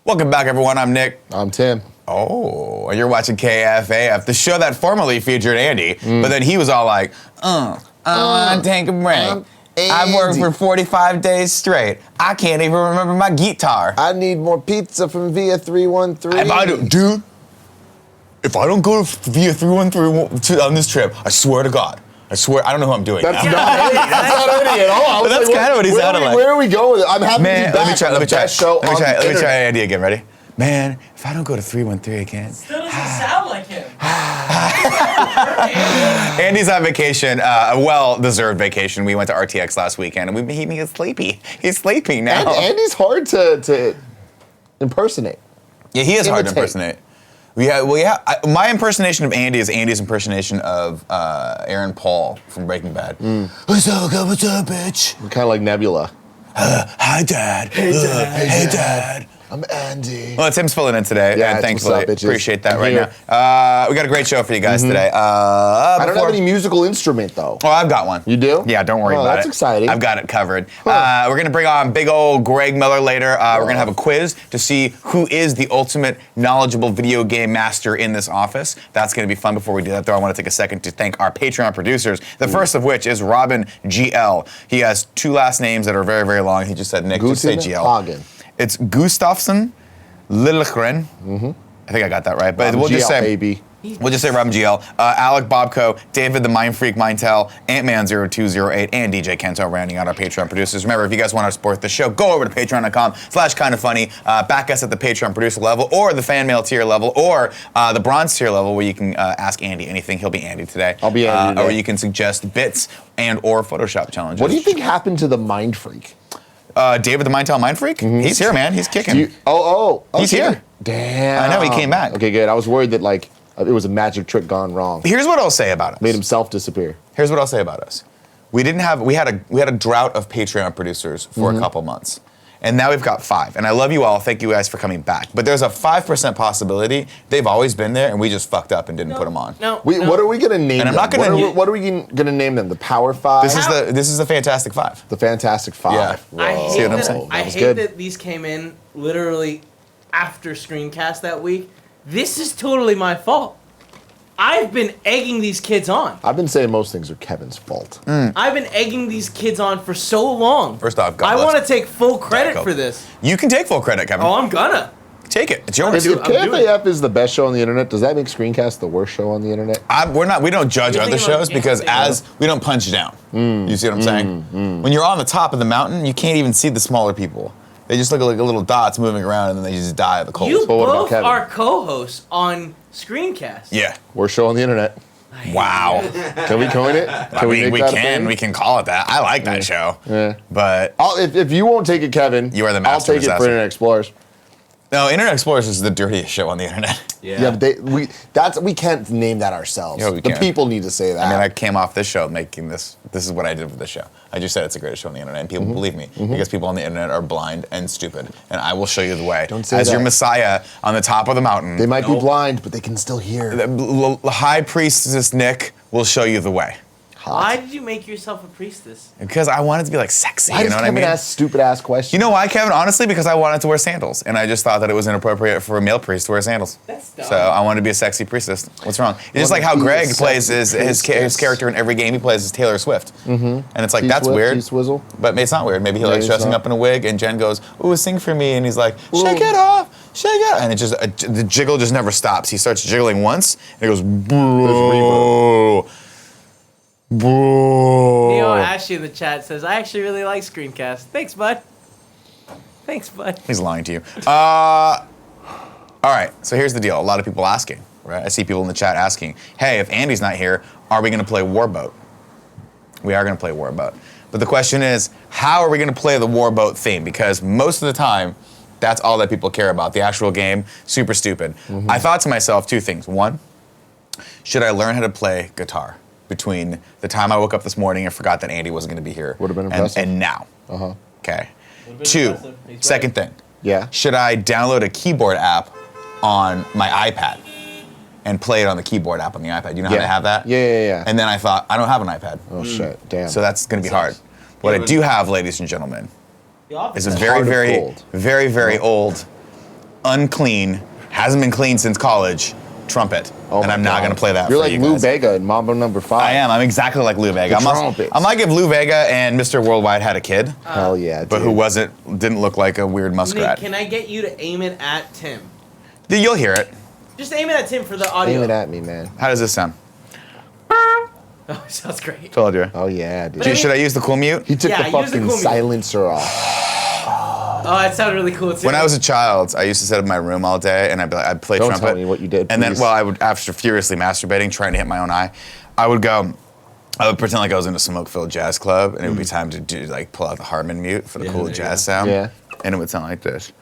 Welcome back, everyone. I'm Nick. I'm Tim. Oh, you're watching KFAF, the show that formerly featured Andy, but then he was all like, I want to take a break. I've worked for 45 days straight. I can't even remember my guitar. I need more pizza from Via 313. If I don't go to Via 313 on this trip, I swear to God. I don't know who I'm doing That's now. not Eddie. That's not Eddie at all. But that's kind of what he sounded like. Where are we going with it? I'm happy to be back. Let me try. Let me try internet. Andy again. Ready? Man, if I don't go to 313 again. Still doesn't sound like him. Andy's on vacation, a well-deserved vacation. We went to RTX last weekend, and he was sleepy. He's sleeping now. And Andy's hard to impersonate. Yeah, he is hard to impersonate. My impersonation of Andy is Andy's impersonation of Aaron Paul from Breaking Bad. What's up, bitch? Kind of like Nebula. Hi, Dad. Hey, Dad. Hey, Dad. I'm Andy. Well, Tim's filling in today, Yeah, and thankfully, what's up, bitches? appreciate that I'm right here. now. We got a great show for you guys today. I don't have any musical instrument, though. Oh, I've got one. You do? Yeah, don't worry about it. That's exciting. I've got it covered. Huh. We're going to bring on big old Greg Miller later. We're going to have a quiz to see who is the ultimate knowledgeable video game master in this office. That's going to be fun. Before we do that, though, I want to take a second to thank our Patreon producers, the first of which is Robin GL. He has two last names that are very, very long. He just said, Nick, just say GL. Hagen. It's Gustafsson Lilligren. I think I got that right. But Robin we'll just GL, say... baby. We'll just say Robin GL, Alec Bobco, David the Mind Freak Mindtel, Antman0208, and DJ Kento rounding out our Patreon producers. Remember, if you guys want to support the show, go over to patreon.com/kindafunny, back us at the Patreon producer level, or the fan mail tier level, or the bronze tier level, where you can ask Andy anything. He'll be Andy today. I'll be Andy today. Or you can suggest bits and or Photoshop challenges. What do you think happened to the Mind Freak? David the Mindtel Mind Freak? He's here, man. He's kicking. He's here. Damn. I know, he came back. Okay, good. I was worried that, like, it was a magic trick gone wrong. Here's what I'll say about us. Made himself disappear. Here's what I'll say about us. We had a drought of Patreon producers for a couple months. And now we've got 5. And I love you all. Thank you guys for coming back. But there's a 5% possibility they've always been there and we just fucked up and didn't put them on. What are we going to name And I'm them? not gonna What are we going to name them? The Power 5? This is the Fantastic 5. The Fantastic 5. Yeah. Whoa. See what I'm saying? I was hate good. that these came in literally after screencast that week. This is totally my fault. I've been egging these kids on. I've been saying most things are Kevin's fault. I've been egging these kids on for so long. First off, God I bless. want to take full credit Go. for this. You can take full credit, Kevin. Oh, I'm gonna. Take it. It's yours. If I'm doing KFAF is the best show on the internet, does that make Screencast the worst show on the internet? We don't judge You're other thinking shows about- because yeah. we don't punch down. You see what I'm saying? When you're on the top of the mountain, you can't even see the smaller people. They just look like little dots moving around and then they just die of the cold. You But what about both Kevin? are co-hosts on Screencast. Yeah. Worst show on the internet. Wow. Can we coin it? Can we make that a thing? We can call it that. I like that show. Yeah. But If you won't take it, Kevin, You are the master I'll take it assassin. for Internet Explorers. no, Internet Explorers is the dirtiest show on the internet. Yeah, but we can't name that ourselves. Yeah, we the can. people need to say that. I mean, I came off this show making this. This is what I did with this show. I just said it's the greatest show on the internet, and people believe me because people on the internet are blind and stupid, and I will show you the way. Don't say As your that. Messiah on the top of the mountain. They might be blind, but they can still hear. The High Priestess Nick will show you the way. Why did you make yourself a priestess? Because I wanted to be like sexy. Why You does know what I Kevin mean? ask stupid ass questions? You know why, Kevin? Honestly, because I wanted to wear sandals, and I just thought that it was inappropriate for a male priest to wear sandals. That's dumb. So I wanted to be a sexy priestess. What's wrong? It's just like how be a Greg sexy plays his priestess. character in every game he plays is Taylor Swift. And it's like, that's T-Swift, weird. T-Swizzle. But it's not weird. Maybe he Maybe likes it's dressing not. up in a wig, and Jen goes, "Ooh, sing for me," and he's like, Ooh. "Shake it off, shake it off," and it just the jiggle just never stops. He starts jiggling once, and it goes, "Boo, boo." Neo Ashley in the chat says, I actually really like Screencast. Thanks, bud. Thanks, bud. He's lying to you. All right, so here's the deal. A lot of people asking, right? I see people in the chat asking, "Hey, if Andy's not here, are we going to play WarBoat?" We are going to play WarBoat. But the question is, how are we going to play the WarBoat theme? Because most of the time, that's all that people care about. The actual game, super stupid. I thought to myself two things. One, should I learn how to play guitar between the time I woke up this morning and forgot that Andy wasn't going to be here Would've been impressive. and now? Okay. Would've been Two, impressive. He's second thing. Yeah. Should I download a keyboard app on my iPad and play it on the keyboard app on the iPad? You know how to have that? Yeah. And then I thought, I don't have an iPad. Oh shit! Damn. So that's going to be hard. What I do have, ladies and gentlemen, The Office is a has very, Heart of very, gold. very, very old unclean, hasn't been clean since college trumpet. Oh And my I'm not God. going to play that You're for like you Lou guys. Bega in Mambo Number 5. I am. I'm exactly like Lou Vega. trumpets. I'm like if Lou Vega and Mr. Worldwide had a kid, Hell yeah, but who didn't look like a weird Nick, muskrat. can I get you to aim it at Tim? Dude, you'll hear it. Just aim it at Tim for the audio. Aim it at me, man. How does this sound? Oh, it sounds great. Told you. Oh yeah, dude. But I mean- Should I use the cool mute? He took Yeah, the use the fucking cool mute. silencer off. Oh, that sounded really cool too. When I was a child, I used to sit in my room all day and I'd play Don't trumpet. tell me what you did, And then, please. well, I would, after furiously masturbating, trying to hit my own eye, I would pretend like I was in a smoke-filled jazz club, and it would be time to pull out the Harmon mute for the Yeah, cool there you jazz go. sound. Yeah. And it would sound like this.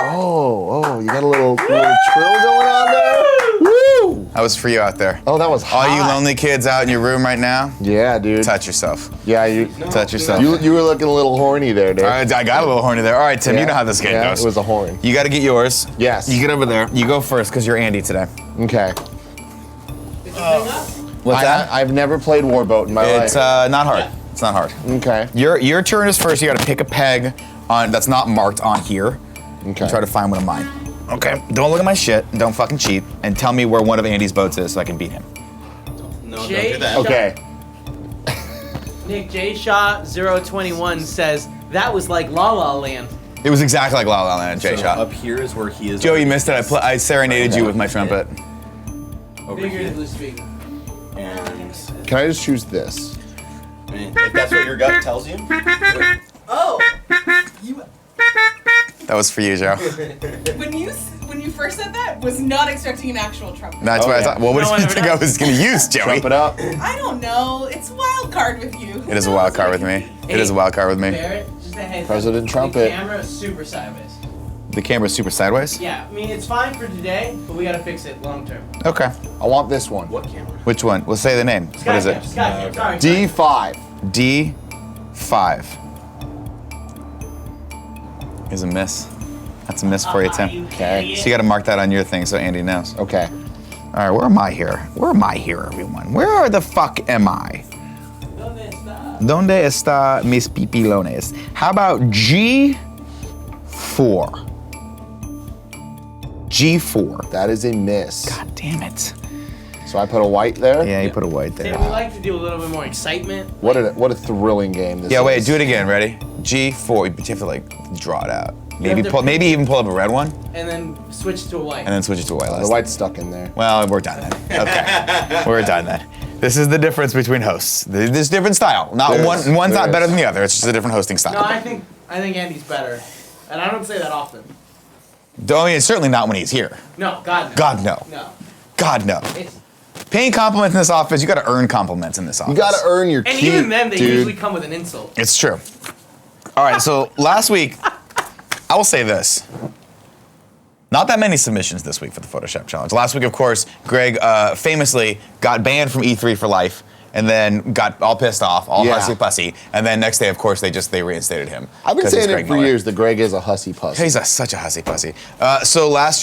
Oh, you got a little trill going on there? Woo! That was for you out there. Oh, that was hot. All you lonely kids out in your room right now, Yeah, dude. touch yourself. Yeah, you Touch yourself. you were looking a little horny there, dude. All right, I got a little horny there. All right, Tim, you know how this game yeah, goes. it was a horn. You got to get yours. Yes. You get over there. You go first because you're Andy today. Okay. What's that? I've never played WarBoat in my It's life. not hard. It's not hard. Okay. Your turn is first. You got to pick a peg that's not marked on here. Okay. And try to find one of mine. Okay. Don't look at my shit. Don't fucking cheat. And tell me where one of Andy's boats is so I can beat him. No, Jay- don't do that. Okay. Nick J Shot 021 says that was like La La Land. It was exactly like La La Land, Jay So Shot. up here is where he is. Joe, you missed it. I serenaded you with my trumpet. Over here. Figuratively speaking. And Can I just choose this? I mean, if that's what your gut tells you. Oh, you That was for you, Joe. when you first said that, was not expecting an actual trumpet. That's Oh, what I yeah. thought. Well, what No did one you ever think I does. was going to use, Joey? Jump it up. I don't know. It's a wild card with you. It is a wild card with me. It is a wild card with me. Barrett, just a heads up. President The Trumpet. camera is super sideways. The camera's super sideways? Yeah, I mean it's fine for today, but we gotta fix it long term. Okay. I want this one. What camera? Which one? We'll say the name. What is it? Skycam, sorry. D5. D5. Is a miss. That's a miss for you, Tim. Okay. So you got to mark that on your thing so Andy knows. All Okay. right, where am I here? Where am I here, everyone? Where the fuck am I? Donde está mis pipilones? How about G4? G4. That is a miss. God damn it. So I put a white there. Yeah, you put a white Tim, there. we like to do a little bit more excitement. What a thrilling game this is. Yeah, wait, do it again. Ready? G4. You have to like draw it out. have to- Maybe even pull up a red one And then switch to a white. and then switch it to a white The last. white's stuck in there. Well, we're done then. Okay, we're done then. This is the difference between hosts. There's different style. Not There one. is. One's not There better is. than the other. It's just a different hosting style. No, I think Andy's better. And I don't say that often. I mean, it's certainly not when he's here. No, God no. God no. No. God no. It's, Paying compliments in this office, you got to earn compliments in this office. You gotta earn your and keep, even then they dude. usually come with an insult. It's true. All right, so last week, I will say this. Not that many submissions this week for the Photoshop challenge. Last week, of course, Greg famously got banned from E3 for life, and then got all pissed off, all Yeah. hussy pussy, and then next day, of course, they reinstated him. I've been 'Cause he's saying it Greg for Miller. years that Greg is a hussy pussy. He's such a hussy pussy. So last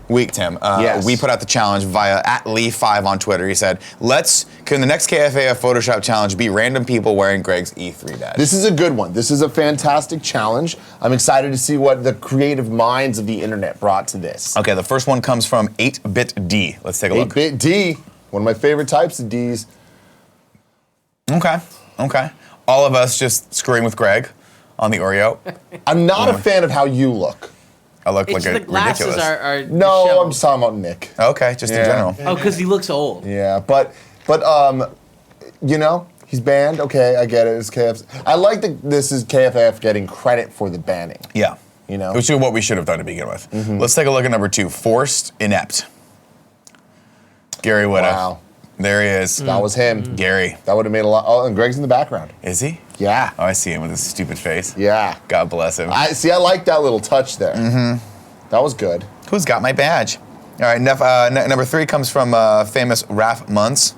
week, Tim, Yes. we put out the challenge via @Lee5 on Twitter. He said, can the next KFAF Photoshop challenge be random people wearing Greg's E3 badge? This is a good one. This is a fantastic challenge. I'm excited to see what the creative minds of the internet brought to this. Okay, the first one comes from 8-Bit D. Let's take a look. 8-bit D, one of my favorite types of Ds. Okay. All of us just screwing with Greg on the Oreo. I'm not a fan of how you look. I look It's like the a glasses ridiculous. are No, disheveled. I'm just talking about Nick. Okay, just in Yeah. general. Oh, because he looks old. Yeah, but you know, he's banned. Okay, I get it. It's KF. I like that this is KFF getting credit for the banning. Yeah. You know? Which is what we should have done to begin with. Let's take a look at number 2. Forced Inept. Gary Whitta. Wow. There he is. That was him. Gary. That would have made a lot. Oh, and Greg's in the background. Is he? Yeah. Oh, I see him with his stupid face. Yeah. God bless him. I like that little touch there. That was good. Who's got my badge? All right, number 3 comes from famous Raph Muntz.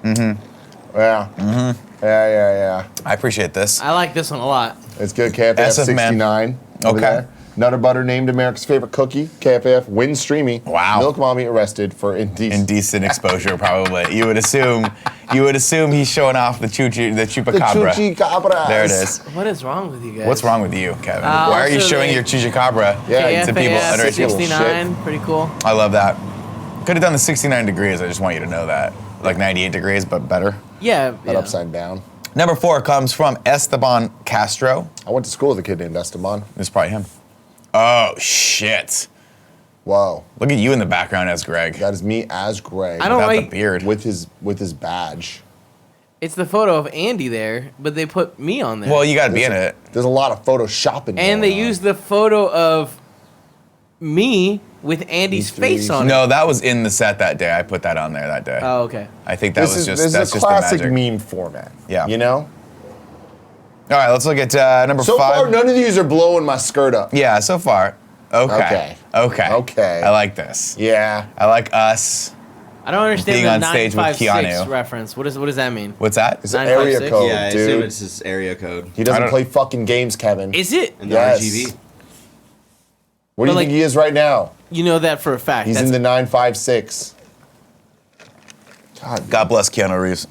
Yeah. Yeah. I appreciate this. I like this one a lot. It's good. KFAF SF man. 69. over Okay. there. Nutter Butter named America's favorite cookie. KFAF wins streamy. Wow. Milk Mommy arrested for indecent. Indecent exposure, probably. You would assume he's showing off the chupacabra. The chupacabras. There it is. What is wrong with you guys? What's wrong with you, Kevin? Why are you also showing they- your chupacabra Yeah, to people KFAF underage people? 69, pretty cool. I love that. Could have done the 69 degrees. I just want you to know that. Like 98 degrees, but better. Yeah, But yeah. upside down. Number 4 comes from Esteban Castro. I went to school with a kid named Esteban. This is probably him. Oh, shit. Whoa. Look at you in the background as Greg. That is me as Greg. I don't Without like- the beard. with his badge. It's the photo of Andy there, but they put me on there. Well, you got to be in it. There's a lot of photoshopping. and they going on. used the photo of me with Andy's Me too. face on it. No, that was in the set that day. I put that on there that day. Oh, okay. I think that This was is just this that's is a just the classic magic. meme format. Yeah. You know. All right, let's look at number So 5. far, none of these are blowing my skirt up. Yeah, so far. Okay. Okay. Okay. I like this. Yeah. I like us. I don't understand Being the on stage with 956 Keanu. reference. What does that mean? What's that? It's an area 956? code, Yeah, I assume dude. it's his area code. He I doesn't don't- play fucking games, Kevin. Is it? And the Yes. RGB. What do you But, think he is right now? You know that for a fact. He's in the 956. God bless Keanu Reeves.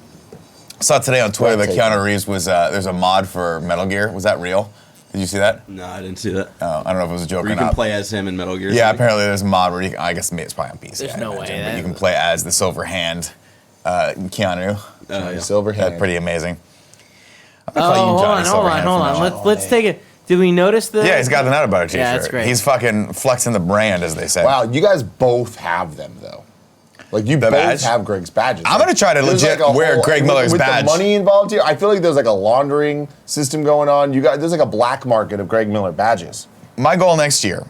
I saw today on Twitter that Breathtaking. Keanu Reeves was there's a mod for Metal Gear. Was that real? Did you see that? No, I didn't see that. Oh, I don't know if it was a joke Where or you can not. play as him in Metal Gear. Yeah, something? apparently there's a mod where you can, I guess it's probably on PC. There's I no imagine, way but that- you can play as the Silver Hand Keanu. Yeah. Silver hand. That's pretty amazing. Oh, hold on. Let's take it. Did we notice the? Yeah, he's got the Nutter Butter t-shirt. Yeah, that's great. He's fucking flexing the brand, as they say. Wow, you guys both have them though. Like you The both badge? have Greg's badges. I'm gonna try to There's legit a wear Greg Miller's with badge. the money involved here, I feel like there's like a laundering system going on. You guys, there's like a black market of Greg Miller badges. My goal next year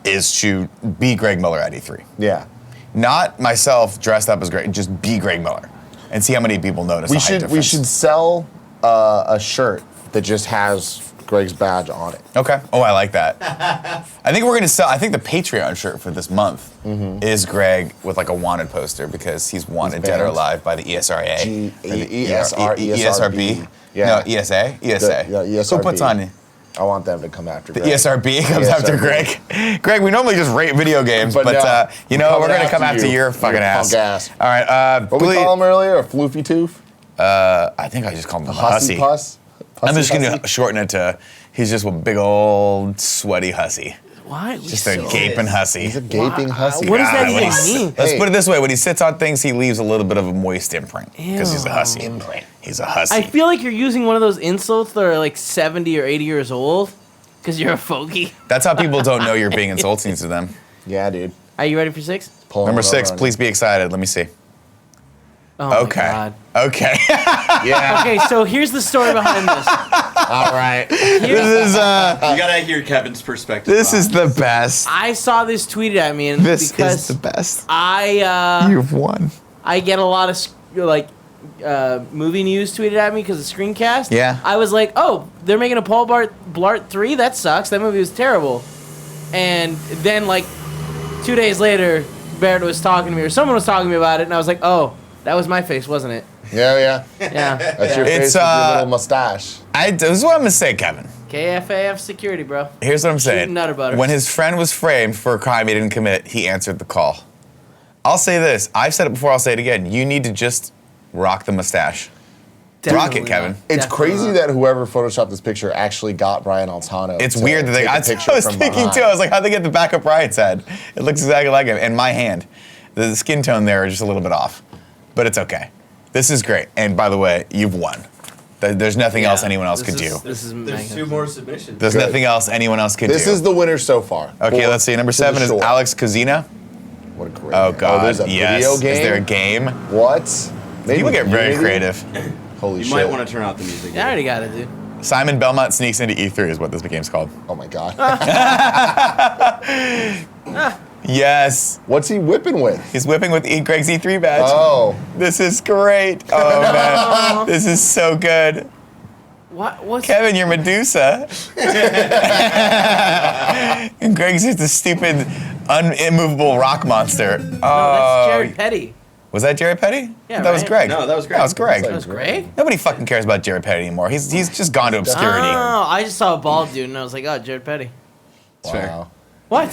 is to be Greg Miller at E3. Yeah. Not myself dressed up as Greg, just be Greg Miller, and see how many people notice. We the height should difference. sell a shirt that just has Greg's badge on it. Okay. Oh, I like that. I think we're gonna sell. I think the Patreon shirt for this month is Greg with like a wanted poster because he's wanted dead or banned. alive by the ESRA. ESRB. Yeah. No, ESA. ESA. yeah, Who puts ESRB. on I want them to come after the Greg. ESRB comes after Greg. Greg, we normally just rate video games, but, But no, you know we're we're coming gonna come after after you. your fucking Your ass. punk ass. All right. What we call him earlier? A floofy tooth? I think I just called him a Hussy hussy. puss? I'm just Pussy gonna hussy? shorten it to he's just a big old sweaty hussy. Why? Just a gaping hussy. He's a gaping hussy. What does that God, even when he's- mean? Let's Hey. put it this way: when he sits on things, he leaves a little bit of a moist imprint because he's a Ew. hussy. He's a hussy. I feel like you're using one of those insults that are like 70 or 80 years old because you're a fogey. That's how people don't know you're being insulting to them. Yeah, dude. Are you ready for 6? Pulling Number it 6, over on please be excited. Let me see. Oh Okay. my god. Okay. you. Yeah. Okay, so here's the story behind this. All right. this is You gotta hear Kevin's perspective. this on is it. the best. I saw this tweeted at me, and This because is the best. I You've won. I get a lot of movie news tweeted at me because of screencast. Yeah. I was like, oh, they're making a Paul Blart 3? That sucks. That movie was terrible. And then, like, 2 days later, Barrett was talking to me, or someone was talking to me about it, and I was like, oh, that was my face, wasn't it? Yeah, yeah. Yeah. That's your It's, face with your little mustache. This is what I'm gonna say, Kevin. KFAF security, bro. Here's what I'm saying. Shooting Nutter Butters. When his friend was framed for a crime he didn't commit, he answered the call. I'll say this. I've said it before. I'll say it again. You need to just rock the mustache. Rock it, Definitely Kevin. not. It's Definitely crazy not. that whoever photoshopped this picture actually got Brian Altano. It's to weird that they. take a I was picture from thinking behind. too. I was like, how'd they get the back of Brian's head? It looks exactly like him. And my hand, the skin tone there is just a little bit off, but it's okay. This is great. And by the way, you've won. There's nothing else anyone else could do. This is There's magnificent. 2 more submissions. There's Good. nothing else anyone else could This do. is the winner so far. Okay, For- let's see. Number to the 7 is shore. Alex Kazina. What a great Oh name. God, there's a yes. video game? Is there a game? What? Maybe People get very Unity? creative. Holy You shit. might want to turn out the music. Yeah, I already got it, dude. Simon Belmont sneaks into E3 is what this game's called. Oh my god. Yes, What's he whipping with? he's whipping with Greg's E3 badge. Oh. This is great. Oh man, this is so good. What's Kevin, you're Medusa. And Greg's just a stupid, immovable rock monster. No, Oh, that's Jared Petty. Was that Jerry Petty? Yeah, That was right? Greg. No, that was Greg. That was Greg. That was Greg? Nobody fucking cares about Jerry Petty anymore. He's just gone to obscurity. Oh, I just saw a bald dude and I was like, oh, Jared Petty. Wow. What?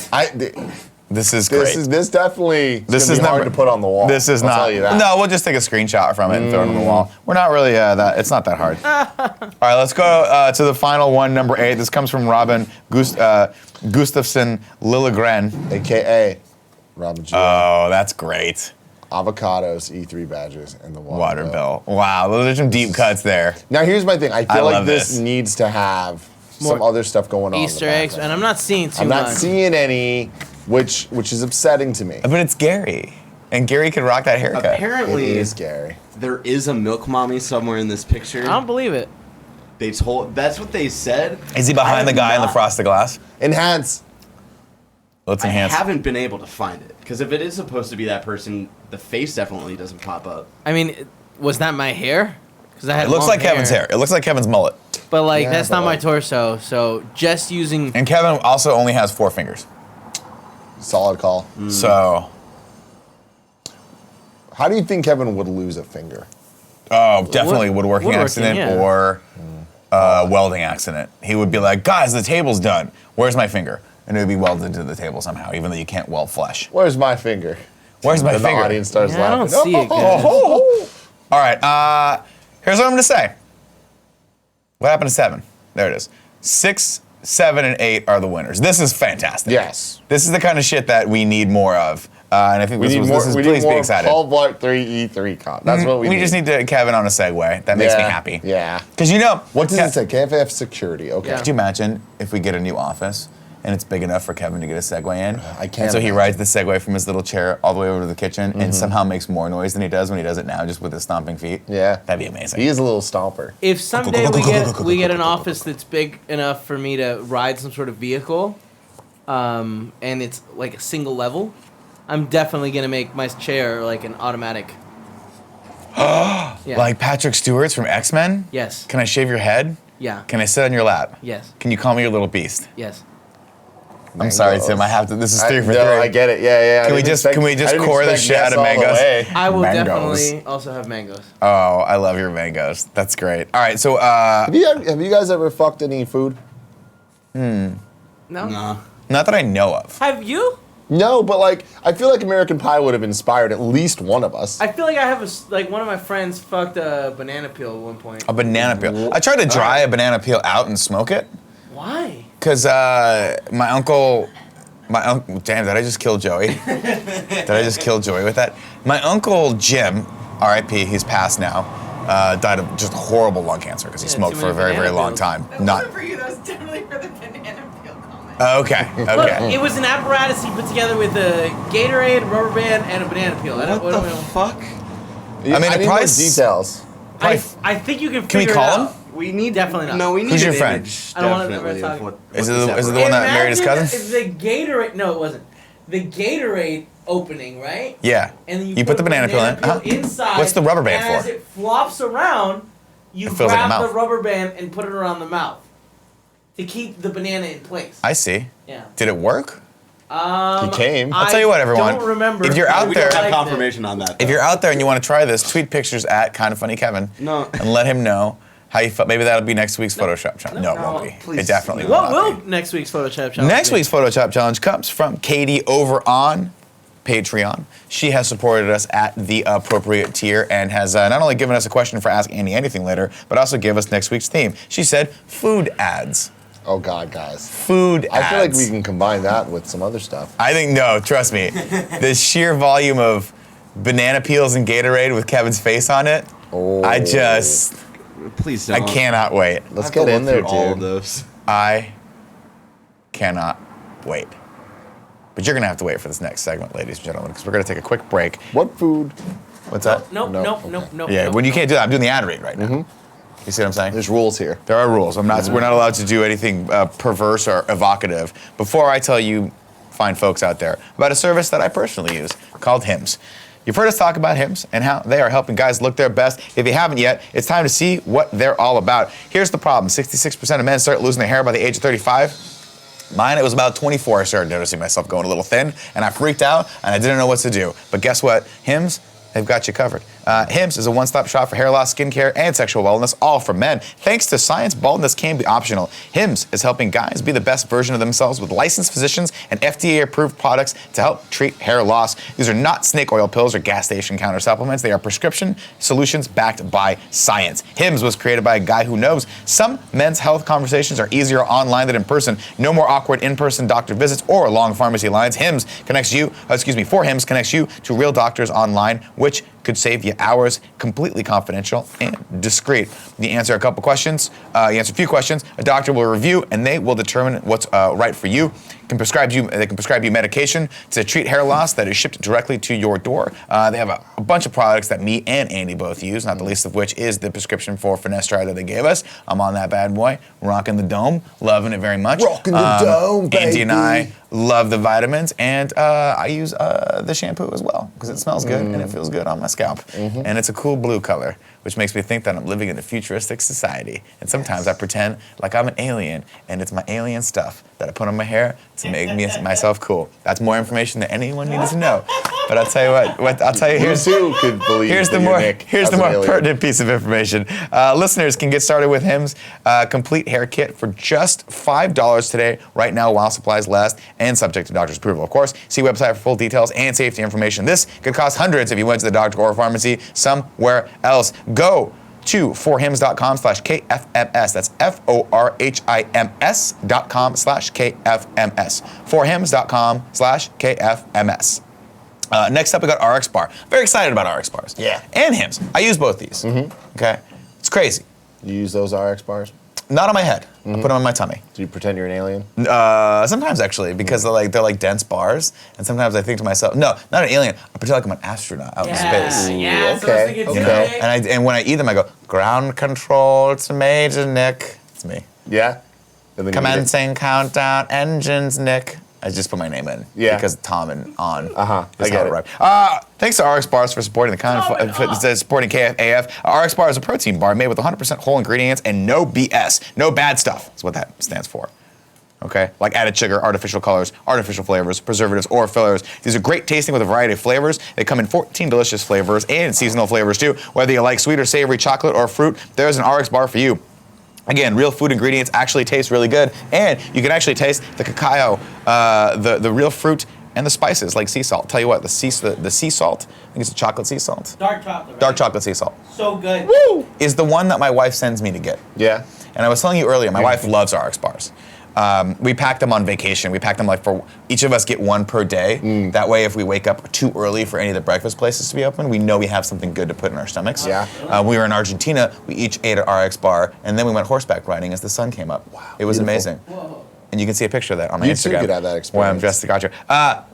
This is great. This definitely This is is hard number- to put on the wall. This is I'll not. Tell you that. No, we'll just take a screenshot from it and throw it on the wall. We're not really that. It's not that hard. All right, let's go to the final one, number 8. This comes from Robin Gustafson Lilligren. AKA Robin G. Oh, that's great. Avocados, E3 badges, and the Water bill. Wow, those are some deep cuts there. Now here's my thing. I feel love like this this. needs to have some More other stuff going on. in the Easter eggs, background. and I'm not seeing too I'm much. not seeing any, which is upsetting to me. But it's Gary, and Gary could rock that haircut. It Apparently, is scary. there is a milk mommy somewhere in this picture. I don't believe it. They told. That's what they said. Is he behind the guy in the frosted glass? Enhance. Let's I enhance. haven't been able to find it because if it is supposed to be that person, the face definitely doesn't pop up. I mean, was that my hair? Because I had It looks long like Kevin's hair. It looks like Kevin's mullet. But like, Yeah, that's but not my like- torso. So just using. And Kevin also only has 4 fingers. Solid call. So, How do you think Kevin would lose a finger? definitely Wood- woodworking woodworking, accident yeah. or welding accident. He would be like, guys, the table's done. Where's my finger? And it would be welded to the table somehow, even though you can't weld flesh. Where's my finger? Where's my And finger? the audience starts Yeah, I laughing. don't see it, guys. All right, here's what I'm gonna say. What happened to 7? There it is. 6, 7, and 8 are the winners. This is fantastic. Yes. This is the kind of shit that we need more of. And I think We this need was, more. this is We please need be more excited. Paul Blart 3E3 comp. That's what we need. We just need to Kevin on a segue. That makes me Yeah, happy. Yeah. Because you know, What does it say? KFF security. Okay. Yeah. Could you imagine if we get a new office and it's big enough for Kevin to get a Segway in? I can't And so he imagine. rides the Segway from his little chair all the way over to the kitchen and somehow makes more noise than he does when he does it now, just with his stomping feet. Yeah. That'd be amazing. He is a little stomper. If someday we get an office that's big enough for me to ride some sort of vehicle, and it's like a single level, I'm definitely gonna make my chair like an automatic. Yeah. Like Patrick Stewart's from X-Men? Yes. Can I shave your head? Yeah. Can I sit on your lap? Yes. Can you call me your little beast? Yes. I'm sorry, Tim. I have to. This is 3 for 3. No, I get it. Yeah. Can we just core the shit out of mangoes? I will Mangoes. definitely also have mangoes. Oh, I love your mangoes. That's great. All right, so Have you guys ever fucked any food? No. Nah. not that I know of. Have you? No, but like I feel like American Pie would have inspired at least one of us. I feel like I have like one of my friends fucked a banana peel at one point. A banana peel. I tried to dry a banana peel out and smoke it. Why? Cause my uncle, damn, did I just kill Joey? Did I just kill Joey with that? My uncle Jim, R.I.P. He's passed now, died of just horrible lung cancer because he Yeah, smoked too for a many very, very banana long peels. time. That Not wasn't for you. That was definitely for the banana peel comment. okay. Look, Okay. it was an apparatus he put together with a Gatorade, rubber band, and a banana peel. I don't, What the what do we- fuck? I mean, the need more price- details. I think you can Can we figure call it him? out. We need Definitely not. No, we need Who's your an friend? image, I don't wanna definitely, talk- of what Is it this the episode- one that married his Imagine cousin? The Gatorade, no, it wasn't. The Gatorade opening, right? Yeah. And then You put the banana peel in. Uh-huh. inside. What's the rubber band and for? As it flops around, you It feels like a grab the mouth. rubber band and put it around the mouth to keep the banana in place. I see. Yeah. Did it work? He came. I'll tell you what, everyone. I don't remember. If you're out We there- don't have Liked it. confirmation on that. If you're out there and you want to try this, tweet pictures at KindaFunnyKevin No. and let him know how you felt. Maybe that'll be next week's Photoshop challenge. No, it No, won't be. please. It definitely will What not will be. next week's Photoshop challenge Next be? week's Photoshop challenge comes from Katie over on Patreon. She has supported us at the appropriate tier and has not only given us a question for Ask Andy Anything later, but also give us next week's theme. She said food ads. Oh God, guys. Food ads. I feel like we can combine that with some other stuff. I think, no, trust me. The sheer volume of banana peels and Gatorade with Kevin's face on it, Oh. I just, Please I don't. cannot wait. Let's I have to get in look there, through all of dude. those. I cannot wait. But you're going to have to wait for this next segment, ladies and gentlemen, because we're going to take a quick break. What food? What's that? Nope, No, nope, okay. nope, nope. Yeah, nope. when you can't do that, I'm doing the ad read right now. You see what I'm saying? There's rules here. There are rules. We're not allowed to do anything perverse or evocative before I tell you, fine folks out there, about a service that I personally use called Hims. You've heard us talk about Hims and how they are helping guys look their best. If you haven't yet, it's time to see what they're all about. Here's the problem. 66% of men start losing their hair by the age of 35. Mine, it was about 24. I started noticing myself going a little thin, and I freaked out, and I didn't know what to do. But guess what? Hims They've got you covered. Hims is a one-stop shop for hair loss, skincare, and sexual wellness, all for men. Thanks to science, baldness can be optional. Hims is helping guys be the best version of themselves with licensed physicians and FDA-approved products to help treat hair loss. These are not snake oil pills or gas station counter supplements. They are prescription solutions backed by science. Hims was created by a guy who knows some men's health conversations are easier online than in person. No more awkward in-person doctor visits or long pharmacy lines. For Hims connects you to real doctors online, which could save you hours, completely confidential and discreet. You answer a couple questions, you answer a few questions, a doctor will review and they will determine what's right for you. They can prescribe you medication to treat hair loss that is shipped directly to your door. They have a bunch of products that me and Andy both use, not the least of which is the prescription for finasteride that they gave us. I'm on that bad boy, rocking the dome, loving it very much. Rocking the dome, baby. Andy and I love the vitamins, and I use the shampoo as well because it smells good and it feels good on my scalp. And it's a cool blue color, which makes me think that I'm living in a futuristic society. And sometimes I pretend like I'm an alien, and it's my alien stuff that I put on my hair to make myself cool. That's more information than anyone needs to know. But I'll tell you what I'll tell you. Here's the more pertinent piece of information. Listeners can get started with Hims complete hair kit for just $5 today, right now while supplies last, and subject to doctor's approval. Of course, see website for full details and safety information. This could cost hundreds if you went to the doctor or pharmacy somewhere else. Go to forhims.com/KFMS. That's forhims.com/KFMS. Forhims.com/KFMS. Next up, we got RX Bar. Very excited about RX Bars. Yeah. And Hims. I use both these. Okay. It's crazy. You use those RX bars? Not on my head. I put them on my tummy. Do you pretend you're an alien? Sometimes actually, because they're like dense bars, and sometimes I think to myself, no, not an alien. I pretend like I'm an astronaut out in space. Yeah, so I was Okay, thinking okay. too. And when I eat them, I go, ground control to Major Nick. It's me. Yeah. And then Commencing countdown, engines, Nick. I just put my name in. Yeah. Because Tom and On. I is get how it. right. Thanks to RX Bars for supporting supporting KFAF. RX Bar is a protein bar made with 100% whole ingredients and no BS. No bad stuff. That's what that stands for. Okay? Like added sugar, artificial colors, artificial flavors, preservatives, or fillers. These are great tasting with a variety of flavors. They come in 14 delicious flavors and seasonal flavors too. Whether you like sweet or savory chocolate or fruit, there's an RX Bar for you. Again, real food ingredients actually taste really good, and you can actually taste the cacao, the real fruit, and the spices like sea salt. Tell you what, the sea salt, I think it's a chocolate sea salt. Dark chocolate. Right? Dark chocolate sea salt. So good. Woo! Is the one that my wife sends me to get. Yeah. And I was telling you earlier, my wife loves RX Bars. We pack them on vacation. We pack them like for each of us get one per day. That way, if we wake up too early for any of the breakfast places to be open, we know we have something good to put in our stomachs. Yeah. When we were in Argentina, we each ate an RX Bar, and then we went horseback riding as the sun came up. Wow. It was Beautiful. amazing. Whoa. And you can see a picture of that on my You too Instagram. could have that Where I'm experience. dressed to gotcha.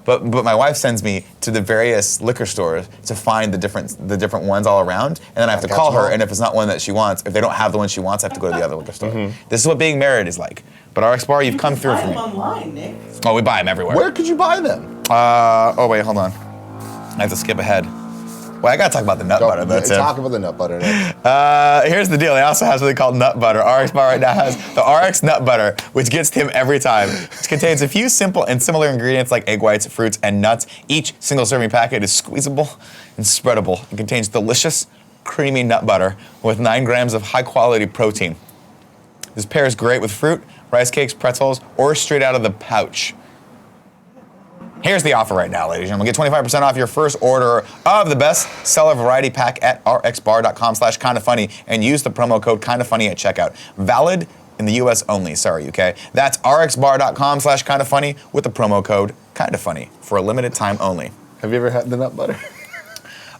But my wife sends me to the various liquor stores to find the different ones all around, and then I have to call her. And if it's not one that she wants, if they don't have the one she wants, I have to go to the other liquor store. This is what being married is like. But RX Bar, you've come through for me. Online, Nick. Oh, we buy them everywhere. Where could you buy them? Oh wait, hold on. I have to skip ahead. Well, I gotta talk about the nut butter though, Tim. Talk about the nut butter, Nick. Here's the deal. They also have something called nut butter. RX Bar right now has the RX nut butter, which gets Tim every time. It contains a few simple and similar ingredients like egg whites, fruits, and nuts. Each single serving packet is squeezable and spreadable. It contains delicious, creamy nut butter with 9 grams of high-quality protein. This pairs great with fruit, rice cakes, pretzels, or straight out of the pouch. Here's the offer right now, ladies and gentlemen. Get 25% off your first order of the best seller variety pack at rxbar.com/kindafunny and use the promo code kindafunny at checkout. Valid in the US only. Sorry, UK. That's rxbar.com/kindafunny with the promo code kindafunny for a limited time only. Have you ever had the nut butter?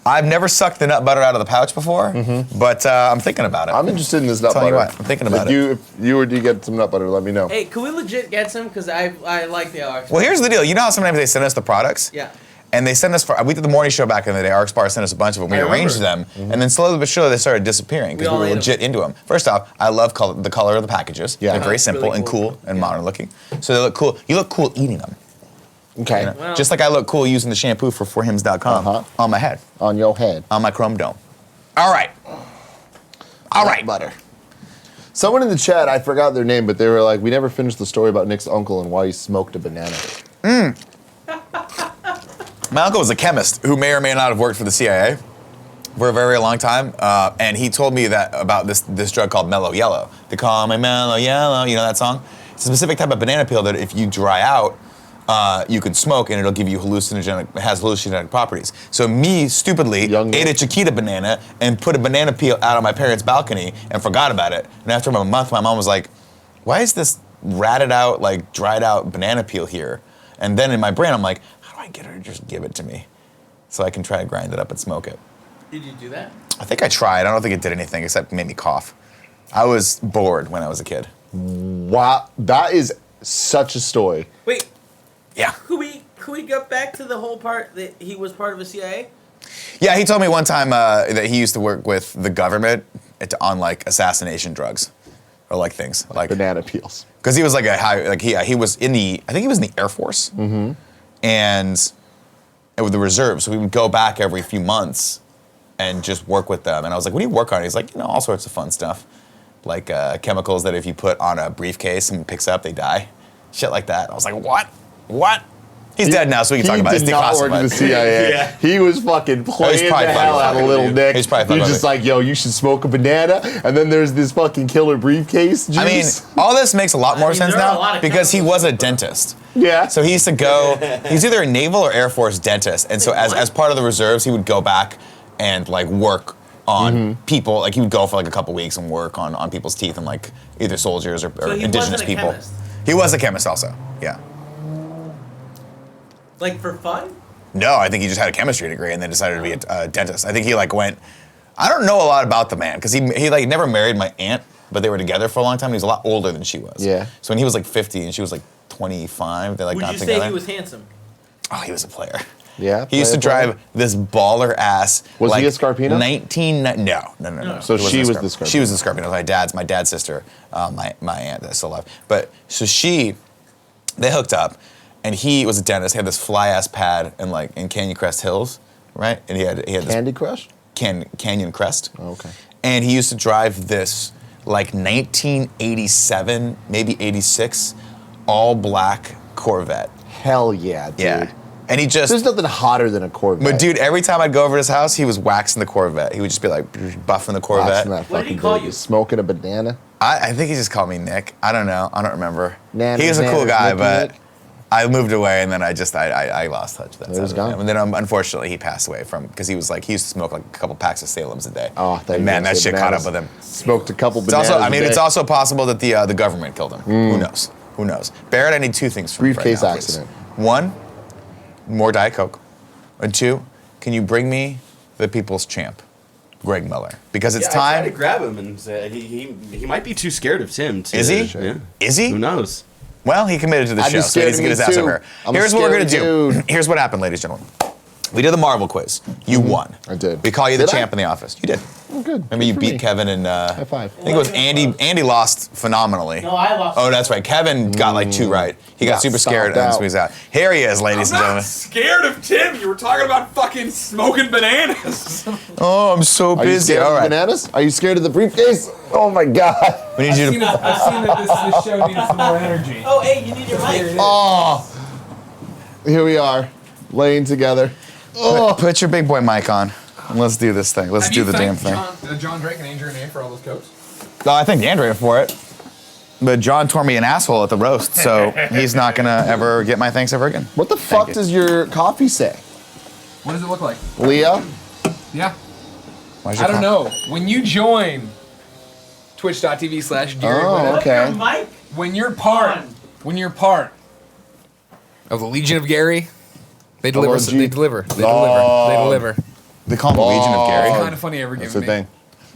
I've never sucked the nut butter out of the pouch before, but I'm thinking about it. I'm interested in this nut Tell butter. you what, I'm thinking about it. If you were to get some nut butter, let me know. Hey, can we legit get some? Because I like the RX. Well, here's the deal. You know how sometimes they send us the products? Yeah. And they send us we did the morning show back in the day. RX Bar sent us a bunch of them. We I arranged remember. them, and then slowly but surely they started disappearing because we all were ate legit into them. First off, I love the color of the packages. Yeah. They're very It's simple really and cool and modern looking. So they look cool. You look cool eating them. Okay. You know? Well- Just like I look cool using the shampoo for forhims.com on my head, On your head. on my chrome dome. All right. All right. Butter. Someone in the chat, I forgot their name, but they were like, we never finished the story about Nick's uncle and why he smoked a banana. My uncle was a chemist who may or may not have worked for the CIA. for a very long time, and he told me that about this drug called Mellow Yellow. They call me Mellow Yellow. You know that song? It's a specific type of banana peel that if you dry out, you can smoke and it'll give you it has hallucinogenic properties. So me, stupidly, ate a Chiquita banana and put a banana peel out on my parents' balcony and forgot about it. And after a month, my mom was like, why is this ratted out, like dried out banana peel here? And then in my brain, I'm like, how do I get her to just give it to me so I can try to grind it up and smoke it? Did you do that? I think I tried. I don't think it did anything except made me cough. I was bored when I was a kid. Wow, that is such a story. Wait, Yeah. could we get back to the whole part that he was part of the CIA? Yeah, he told me one time that he used to work with the government on like assassination drugs, or like things like Banana peels. because he was like he was in the I think he was in the Air Force, and with the reserve. So we would go back every few months and just work with them. And I was like, what do you work on? He's like, all sorts of fun stuff, like chemicals that if you put on a briefcase and picks up, they die, shit like that. I was like, what? He's dead now, so we can talk about it. It's He did not work declassified. in the CIA. Yeah. He was fucking playing the probably hell out of fucking little dude. Nick. He's probably He was fucking just like, yo, you should smoke a banana. And then there's this fucking killer briefcase juice. I mean, all this makes a lot more sense there are a lot now of because he chemicals was a in the dentist. yeah. So he used to go, he's either a Naval or Air Force dentist. And so as part of the reserves, he would go back and like work on people. Like he would go for like a couple weeks and work on people's teeth and like either soldiers or So he indigenous wasn't a people. chemist? He was a chemist also, yeah. Like for fun? No, I think he just had a chemistry degree and then decided to be a dentist. I think he like went, I don't know a lot about the man because he like never married my aunt, but they were together for a long time. And he was a lot older than she was. Yeah. So when he was like 50 and she was like 25, they like Would got you together. say he was handsome? Oh, he was a player. Yeah. He used to player. drive this baller ass. Was he like, a Scarpino? No. So He wasn't she a was Scarpino. the Scarpino. She was the Scarpino. My dad's sister, my aunt that's still alive. But so they hooked up, and he was a dentist. He had this fly ass pad in Canyon Crest Hills, right? And he had this Candy Crush? Canyon Crest. Oh, okay. And he used to drive this like 1987, maybe 86, all black Corvette. Hell yeah, dude. Yeah. And he just. There's nothing hotter than a Corvette. But dude, every time I'd go over to his house, he was waxing the Corvette. He would just be like buffing the Corvette. Watching that What did he fucking call baby. you? Smoking a banana. I think he just called me Nick. I don't know. I don't remember. Nana, he was a cool Nana, guy, Nicky but Nick. I moved away, and then I lost touch. That's He was gone. And then unfortunately he passed away because he used to smoke like a couple packs of Salems a day. Oh, I thought you and were man, gonna that say shit caught up bananas. with him. Smoked a couple It's bananas. also, I mean, a it's day. also possible that the government killed him. Who knows? Who knows? Barrett, I need two things from you Briefcase right now, please. accident. One, more Diet Coke. And two, can you bring me the people's champ, Greg Miller? Because it's I tried time. to grab him and say he might be too scared of Tim. Is he? Yeah. Is he? Who knows? Well, he committed to the I'd be show, so he scared needs to of get his me ass too. over here. I'm a Here's what we're gonna scary do. dude. Here's what happened, ladies and gentlemen. We did the Marvel quiz. You won. I did. We call you the Did I? champ in the office. You did. Oh, good. Remember you Good for beat me. Kevin and High five. I think it was Andy. Andy lost phenomenally. No, I lost. Oh, that's right. Kevin got like two right. He got Got super scared stomped and out. squeezed out. Here he is, ladies and gentlemen. Scared of Tim. You were talking about fucking smoking bananas. Oh, I'm so Are you busy. scared All of the right. bananas? Are you scared of the briefcase? Oh my god. We need you to. I've seen that this show needs some more energy. Oh, hey, you need your mic. Oh. Here we are, laying together. Put your big boy mic on. And let's do this thing. Let's Have do you the damn thanked thing. John Drake and Andrew Renee for all those coats? No, I thanked Andrea for it. But John tore me an asshole at the roast, so he's not gonna ever get my thanks ever again. What the fuck you. does your coffee say? What does it look like? Leah? Yeah. Why's your I don't co- know. When you join twitch.tv/Gary Oh, Whittaker, okay. Your mic. when you're part of the Legion of Gary, they deliver. Lord G. They deliver. They Lord. deliver. They call him the Legion of It's Gary. kind of funny ever That's given the me.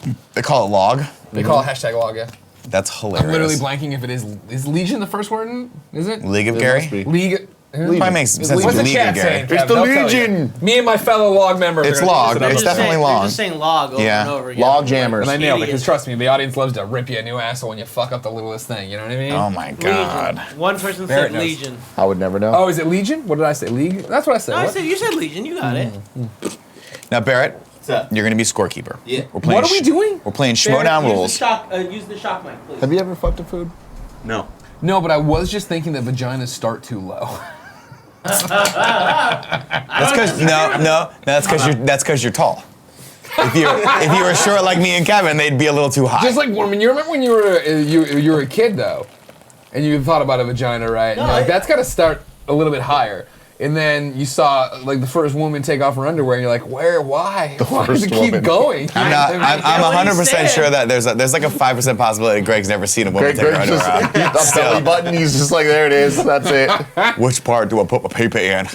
thing. They call it log. They call it hashtag log, yeah. That's hilarious. I'm literally blanking if it is Legion the first word? Is it? League of It Gary? must be. League. Probably makes sense. What's the League chat of Gary. saying? It's Kev? the They'll tell you. Legion. Me and my fellow log members. It's are gonna log. do this It's up. definitely You're long. just saying log over Yeah. and over again. Log jammers. And I nailed it, because Idiots. trust me, the audience loves to rip you a new asshole when you fuck up the littlest thing, you know what I mean? Oh my god. Legion. One person Barrett said knows. Legion. I would never know. Oh, is it Legion? What did I say? League? That's what I said. No, I What? said you said Legion. You got it. Now Barrett, What's up? you're gonna be scorekeeper. Yeah. We're playing What are we doing? We're playing Barrett, Schmodown use rules. The shock, use the shock mic, please. Have you ever fucked a food? No. No, but I was just thinking that vaginas start too low. That's because that's because you're tall. If you were short like me and Kevin, they'd be a little too high. Just like woman, you remember when you were a kid though, and you thought about a vagina, right? And you're like, that's got to start a little bit higher. And then you saw like the first woman take off her underwear, and you're like, where? Why? Why does it keep going? I'm 100% sure that there's like a 5% possibility Greg's never seen a woman take her underwear off. The belly button, he's just like, there it is, that's it. Which part do I put my pee-pee in?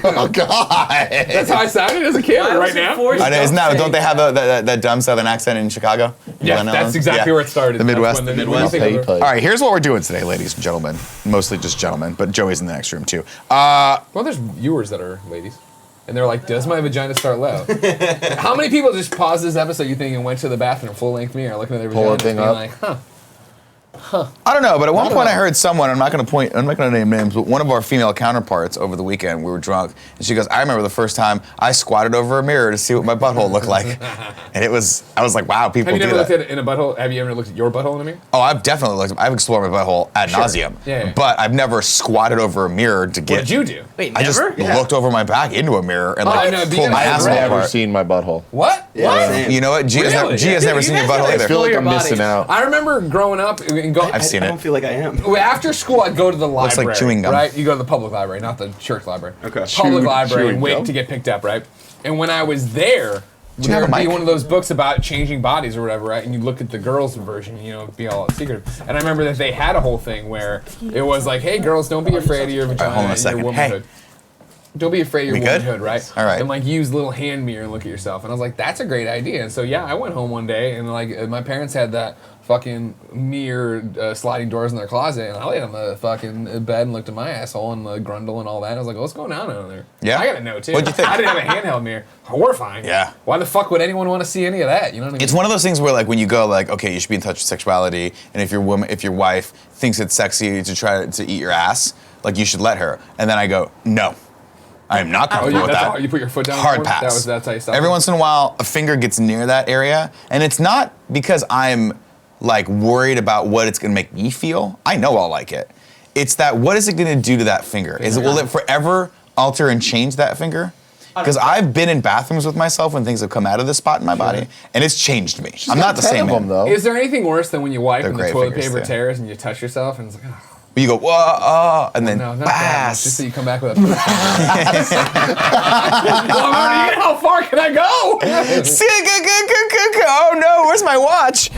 Oh, God. That's how I sounded as a kid. Right now. I know, isn't that, don't they have that dumb Southern accent in Chicago? Yeah, that's exactly where it started. The Midwest. The Midwest. All right, here's what we're doing today, ladies and gentlemen. Mostly just gentlemen, but Joey's in the next room too. Well, there's viewers that are ladies, and they're like, "Does my vagina start low?" How many people just paused this episode, you think, and went to the bathroom full-length mirror, looking at their vagina, thing being up. like, I don't know, but at one point I heard someone, I'm not going to name names, but one of our female counterparts over the weekend, we were drunk, and she goes, I remember the first time I squatted over a mirror to see what my butthole looked like. And I was like, wow, people do that. Have you never looked at in a butthole? Have you ever looked at your butthole in a mirror? Oh, I've definitely looked. I've explored my butthole ad nauseum. Yeah. But I've never squatted over a mirror to get. What did you do? Wait, I just never? looked over my back into a mirror and no, pulled my I've asshole I've never apart. seen my butthole. What? Yeah. You know what? G Really? has never seen your butthole I either. feel like Explore I'm your missing body. out. I remember growing up and go. I've seen I it. don't feel like I am. After school, I'd go to the Looks library. like chewing gum. Right? You go to the public library, not the church library. Okay. Public library chewing and wait gum? to get picked up, right? And when I was there, you there have a would be mic? one of those books about changing bodies or whatever, right? And you look at the girls' version, you know, be all secret. And I remember that they had a whole thing where it was like, hey, girls, don't be afraid of your vagina hold on a and second. your womanhood. Don't be afraid of We your good? womanhood, right? All right. And like use a little hand mirror and look at yourself. And I was like, that's a great idea. And so yeah, I went home one day and like my parents had that fucking mirror sliding doors in their closet, and I laid on the fucking bed and looked at my asshole and the grundle and all that. And I was like, what's going on over there? Yeah? I gotta know too. What'd you think? I didn't have a handheld mirror. Horrifying. Yeah. Why the fuck would anyone want to see any of that? You know what I mean? It's one of those things where, like, when you go, like, okay, you should be in touch with sexuality, and if your wife thinks it's sexy to try to eat your ass, like, you should let her. And then I go, no, I am not comfortable with that. You put your foot down. Hard for it? pass. That's how you stop. Every once in a while, a finger gets near that area, and it's not because I'm like worried about what it's gonna make me feel. I know I'll like it. It's that what is it gonna do to that finger? Will it forever alter and change that finger? Because I've been in bathrooms with myself when things have come out of this spot in my body, and it's changed me. I'm not the same Them, man. though. Is there anything worse than when you wipe They're and the great toilet fingers, paper too. tears and you touch yourself and it's like, oh. You go, whoa, and then No, not that. It's just bass. that you come back with a. Well, I'm already in. How far can I go? Oh no, where's my watch?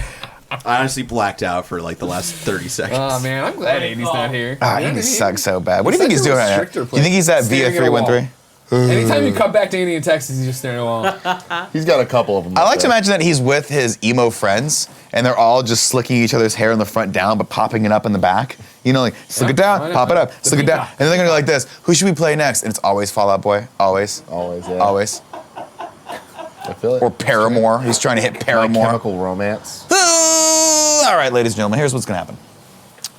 I honestly blacked out for like the last 30 seconds. Oh man, I'm glad Andy's not here. Andy sucks so bad. What do you think He's he's doing such a right now? restrictor You think he's at player. via Staring at a wall. 313? Anytime you cut back to Andy in Texas, he's just staring at a wall. He's got a couple of them. I like to imagine that he's with his emo friends, and they're all just slicking each other's hair in the front down, but popping it up in the back. You know, like, slick it why down, not? pop it up, The slick it down. peacock. And then they're gonna go like this. Who should we play next? And it's always Fall Out Boy. Always. Always, yeah. Always. I feel it. Or Paramore. He's trying to hit My Paramore. Chemical Romance. All right, ladies and gentlemen, here's what's gonna happen.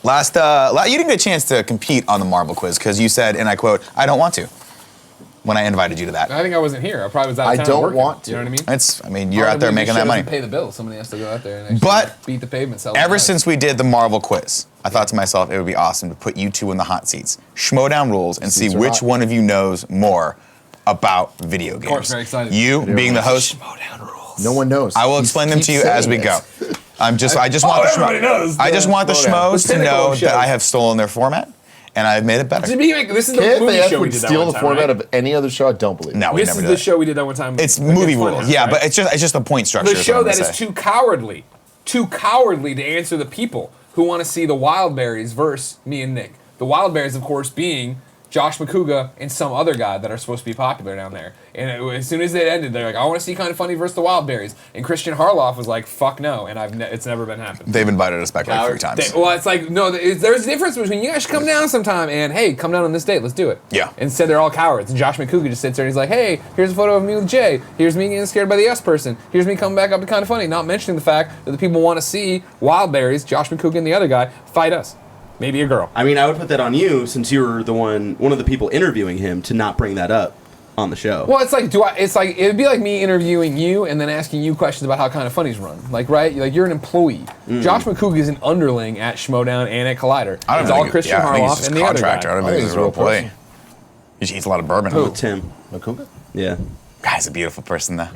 You didn't get a chance to compete on the Marvel quiz because you said, and I quote, I don't want to, when I invited you to that. I think I wasn't here. I probably was out of I town don't working. want to. You know what I mean? You're out there making that money. Pay the bill. Somebody has to go out there and actually But beat the pavement. Sell Ever the since we did the Marvel quiz, I thought to myself it would be awesome to put you two in the hot seats, schmodown rules, and see Seats are which hot. one of you knows more about video games. course, very excited. You being the host, No one knows. I will explain them Keep to you saying as we go. this. I just want the everybody knows I just want the Schmodown. schmoes The to pinnacle know of that shows. I have stolen their format, and I've made it better. To be like, this is the KFAF movie show we would did that steal one the time, format right? of any other show. I don't believe. No, we This never is do the that. show we did that one time. It's Against movie Funny, rules, yeah, right? but it's just the point structure. The is show what I'm that gonna is say. too cowardly to answer the people who want to see the Wildberries versus me and Nick. The Wildberries, of course, being Josh McCouga and some other guy that are supposed to be popular down there. And as soon as it ended, they're like, I want to see Kind of Funny versus the Wildberries. And Christian Harloff was like, fuck no, and it's never been happened. They've invited us back like 3 times. Well, it's like, no, there's a difference between you guys should come down sometime and, hey, come down on this date, let's do it. Yeah. Instead, they're all cowards. And Josh McCouga just sits there and he's like, hey, here's a photo of me with Jay. Here's me getting scared by the S person. Here's me coming back up to Kind of Funny, not mentioning the fact that the people want to see Wildberries, Josh McCouga and the other guy, fight us. Maybe a girl. I mean, I would put that on you since you were one of the people interviewing him to not bring that up on the show. Well, it's like it'd be like me interviewing you and then asking you questions about how Kind of Funny's run. Like, right? Like, you're an employee. Josh McCouga is an underling at Schmodown and at Collider. I don't It's know. all Christian I think he's Harloff just and the other contractor. I guy. don't think he's a real employee. person. He eats a lot of bourbon. With Tim. Makuga? Yeah. Guy's a beautiful person, though.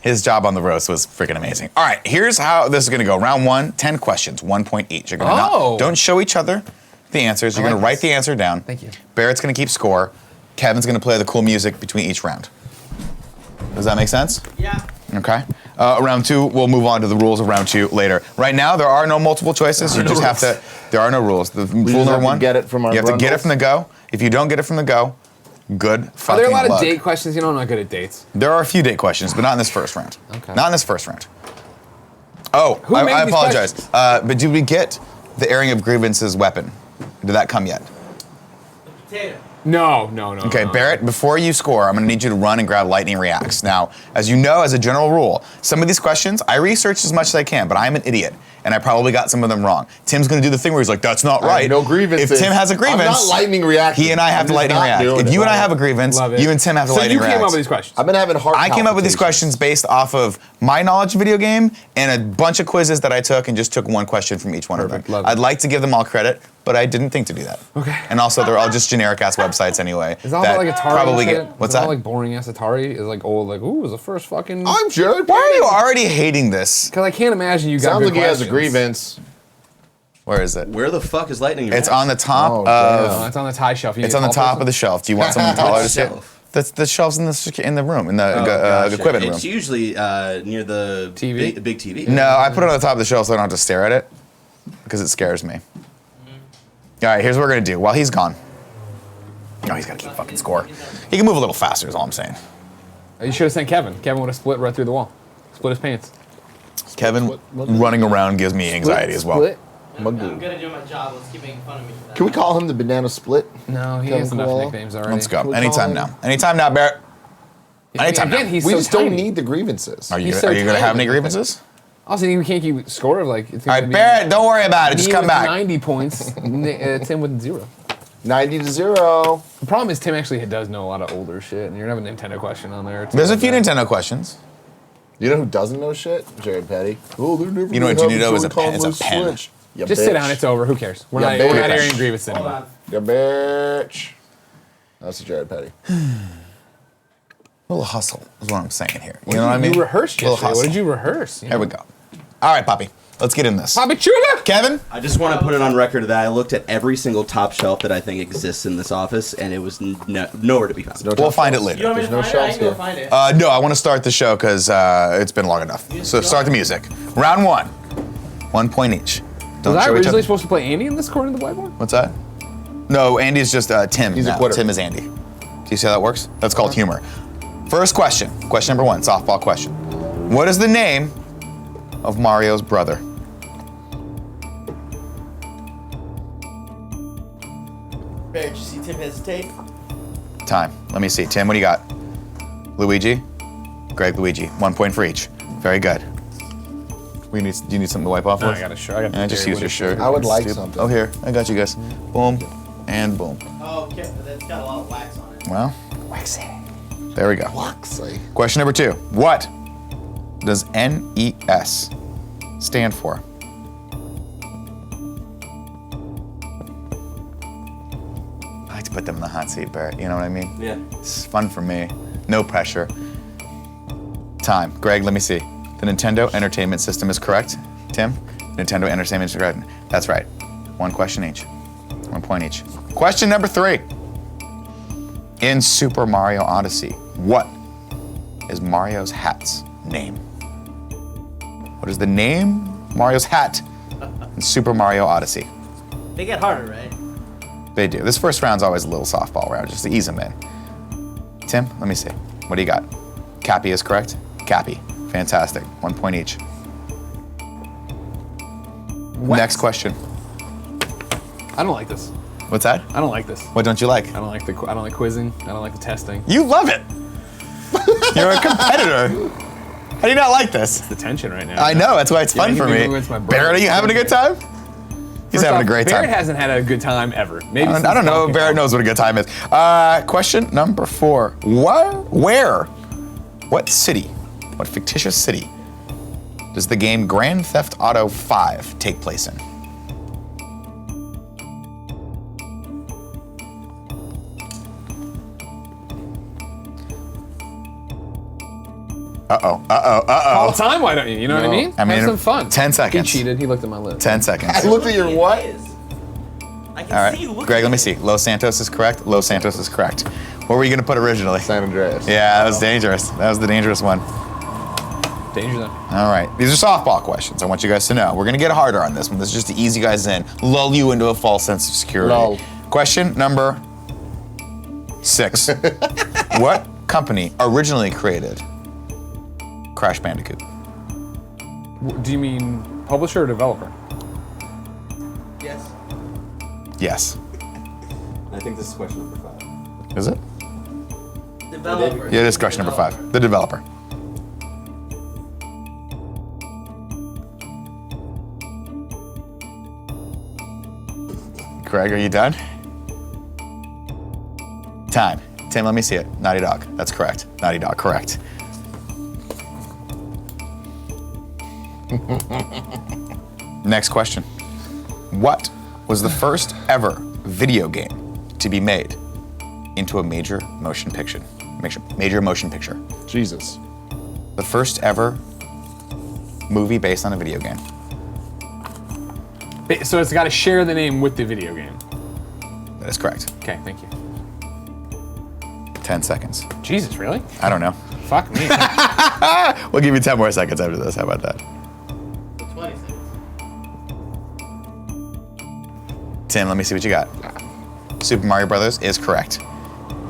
His job on the roast was freaking amazing. All right, here's how this is gonna go. Round 1, 10 questions, 1 point each. You're gonna don't show each other the answers. You're gonna write the answer down. Thank you. Barrett's gonna keep score. Kevin's gonna play the cool music between each round. Does that make sense? Yeah. Okay. Round 2, we'll move on to the rules of round 2 later. Right now, there are no multiple choices. You just have to. There are no rules. The rule just number have to 1. get it from our You have to get it grundles. from the go. If you don't get it from the go, good Are fucking there a lot luck. of date questions? You know, I'm not good at dates. There are a few date questions, but not in this first round. Okay. Not in this first round. Oh, Who made I these apologize. questions? But did we get the airing of grievances weapon? Did that come yet? Potato. No. Okay, Barrett, before you score, I'm gonna need you to run and grab lightning reacts. Now, as you know, as a general rule, some of these questions, I researched as much as I can, but I'm an idiot, and I probably got some of them wrong. Tim's gonna do the thing where he's like, that's not I have right. no grievances. If Tim has a grievance, I'm not lightning reacting. he and I have I'm to just lightning not react. doing If it. you and I have a grievance, Love it. you and Tim have to So lightning you react. came up with these questions. I've been having heart I came up with these palpitations. questions based off of my knowledge of video game and a bunch of quizzes that I took and just took one question from each one Perfect, of them. love it. I'd like to give them all credit, but I didn't think to do that. Okay. And also, they're all just generic ass websites anyway. Is that all about like Atari? Probably and shit? get what's Is that? that? All like boring ass Atari? Is like old, like, ooh, it was the first fucking. I'm Jared. Why are you already hating this? Because I can't imagine you got Sounds good like he has a questions. grievance. Where is it? Where the fuck is lightning? It's on the top Oh, of. Oh, it's on the tie shelf. You It's need on the a tall top person? of the shelf. Do you want someone taller to sit? Shelf. That's the shelves in the room in the Oh, gotcha. equipment room. It's usually near the TV? big TV. No, I put it on the top of the shelf so I don't have to stare at it because it scares me. All right, here's what we're gonna do. While he's gone. Oh, he's gotta keep fucking score. He can move a little faster, is all I'm saying. You should have sent Kevin. Kevin would have split right through the wall. Split his pants. Kevin running around gives me anxiety as well. Split? I'm good at doing my job. Let's keep making fun of me for that. Can we call him the banana split? No, he Kevin has enough Koala? nicknames already. Let's go. Can we Anytime call now. Anytime now, Barrett. Anytime Again, now. he's We so just tiny. don't need the grievances. Are you he's gonna, so are you gonna have tiny. any grievances? Also, we can't keep score of like. It's All right, Barrett, don't worry about it. Just me come with back. 90 points. Tim with 0. 90-0. The problem is Tim actually does know a lot of older shit, and you're gonna have a Nintendo question on there. There's a few Nintendo questions. You know who doesn't know shit? Jared Petty. Oh, they're never You know what gonna you need to have know is a Joy-Con pen. It's a with pen. Switch. Ya Just bitch. sit down. It's over. Who cares? We're Yeah, not bitch. airing grievance Hold anymore. on. Ya bitch. That's Jared Petty. A little hustle is what I'm saying here. You know what I mean? You rehearsed Little yesterday. What hustle. did you rehearse? There we go. All right, Poppy. Let's get in this. Bobby Chula. Kevin? I just want to put it on record that I looked at every single top shelf that I think exists in this office, and it was nowhere to be found. No We'll top find it shelves. later. You want me to There's no find it? I shelves can go here. find it. No, I want to start the show because it's been long enough. So start the music. Round 1. 1 point each. Don't Was I show each originally other. supposed to play Andy in this corner of the whiteboard? What's that? No, Andy's just Tim. He's a now. quitter. Tim is Andy. Do you see how that works? That's called humor. First question. Question number 1, softball question. What is the name of Mario's brother? Barrett, you see Tim hesitate? Time. Let me see. Tim, what do you got? Luigi? Greg, Luigi. 1 point for each. Very good. Do you need something to wipe off with? I got a shirt. I got Just use your shirt. I would like Stupid. something. Oh, here. I got you guys. Boom. And boom. Oh, okay. That's got a lot of wax on it. Well, there we go. Waxy. Question number 2. What does NES stand for? I like to put them in the hot seat, Barrett. You know what I mean? Yeah. It's fun for me. No pressure. Time. Greg, let me see. The Nintendo Entertainment System is correct. Tim? Nintendo Entertainment System is correct. That's right. 1 question each. 1 point each. Question number 3. In Super Mario Odyssey, what is Mario's hat's name? What is the name of Mario's hat in Super Mario Odyssey? They get harder, right? They do. This first round's always a little softball round, just to ease them in. Tim, let me see. What do you got? Cappy is correct? Cappy. Fantastic. 1 point each. Next question. I don't like this. What's that? I don't like this. What don't you like? I don't like quizzing. I don't like the testing. You love it. You're a competitor. How do you not like this? The tension right now. I know, that's why it's fun you for can me. go against my brother. Barrett, are you having a good time? He's First having off, a great Barrett time. hasn't had a good time ever. Maybe I since don't know. Donkey Barrett Kong. knows what a good time is. Question number 4. What city, what fictitious city does the game Grand Theft Auto 5 take place in? Call time, why don't you? You know what I mean? I mean, have some fun. 10 seconds. He cheated. He looked at my list. 10 seconds. I looked at your what? I can All right, see you looking Greg, let me at see. Los Santos is correct. Los Santos is correct. What were you gonna put originally? San Andreas. Yeah, that was dangerous. That was the dangerous one. Danger zone. All right, these are softball questions. I want you guys to know. We're gonna get harder on this one. This is just to ease you guys in, lull you into a false sense of security. Lull. Question number 6. What company originally created Crash Bandicoot? Do you mean publisher or developer? Yes. Yes. I think this is question number 5. Is it? Developer. Yeah, it is question number 5. The developer. Greg, are you done? Time. Tim, let me see it. Naughty Dog. That's correct. Naughty Dog, correct. Next question. What was the first ever video game to be made into a major motion picture? Major motion picture. Jesus. The first ever movie based on a video game. So it's got to share the name with the video game. That is correct. Okay, thank you. 10 seconds. Jesus, really? I don't know. Fuck me. We'll give you 10 more seconds after this. How about that? 20 seconds. Tim, let me see what you got. Super Mario Brothers is correct.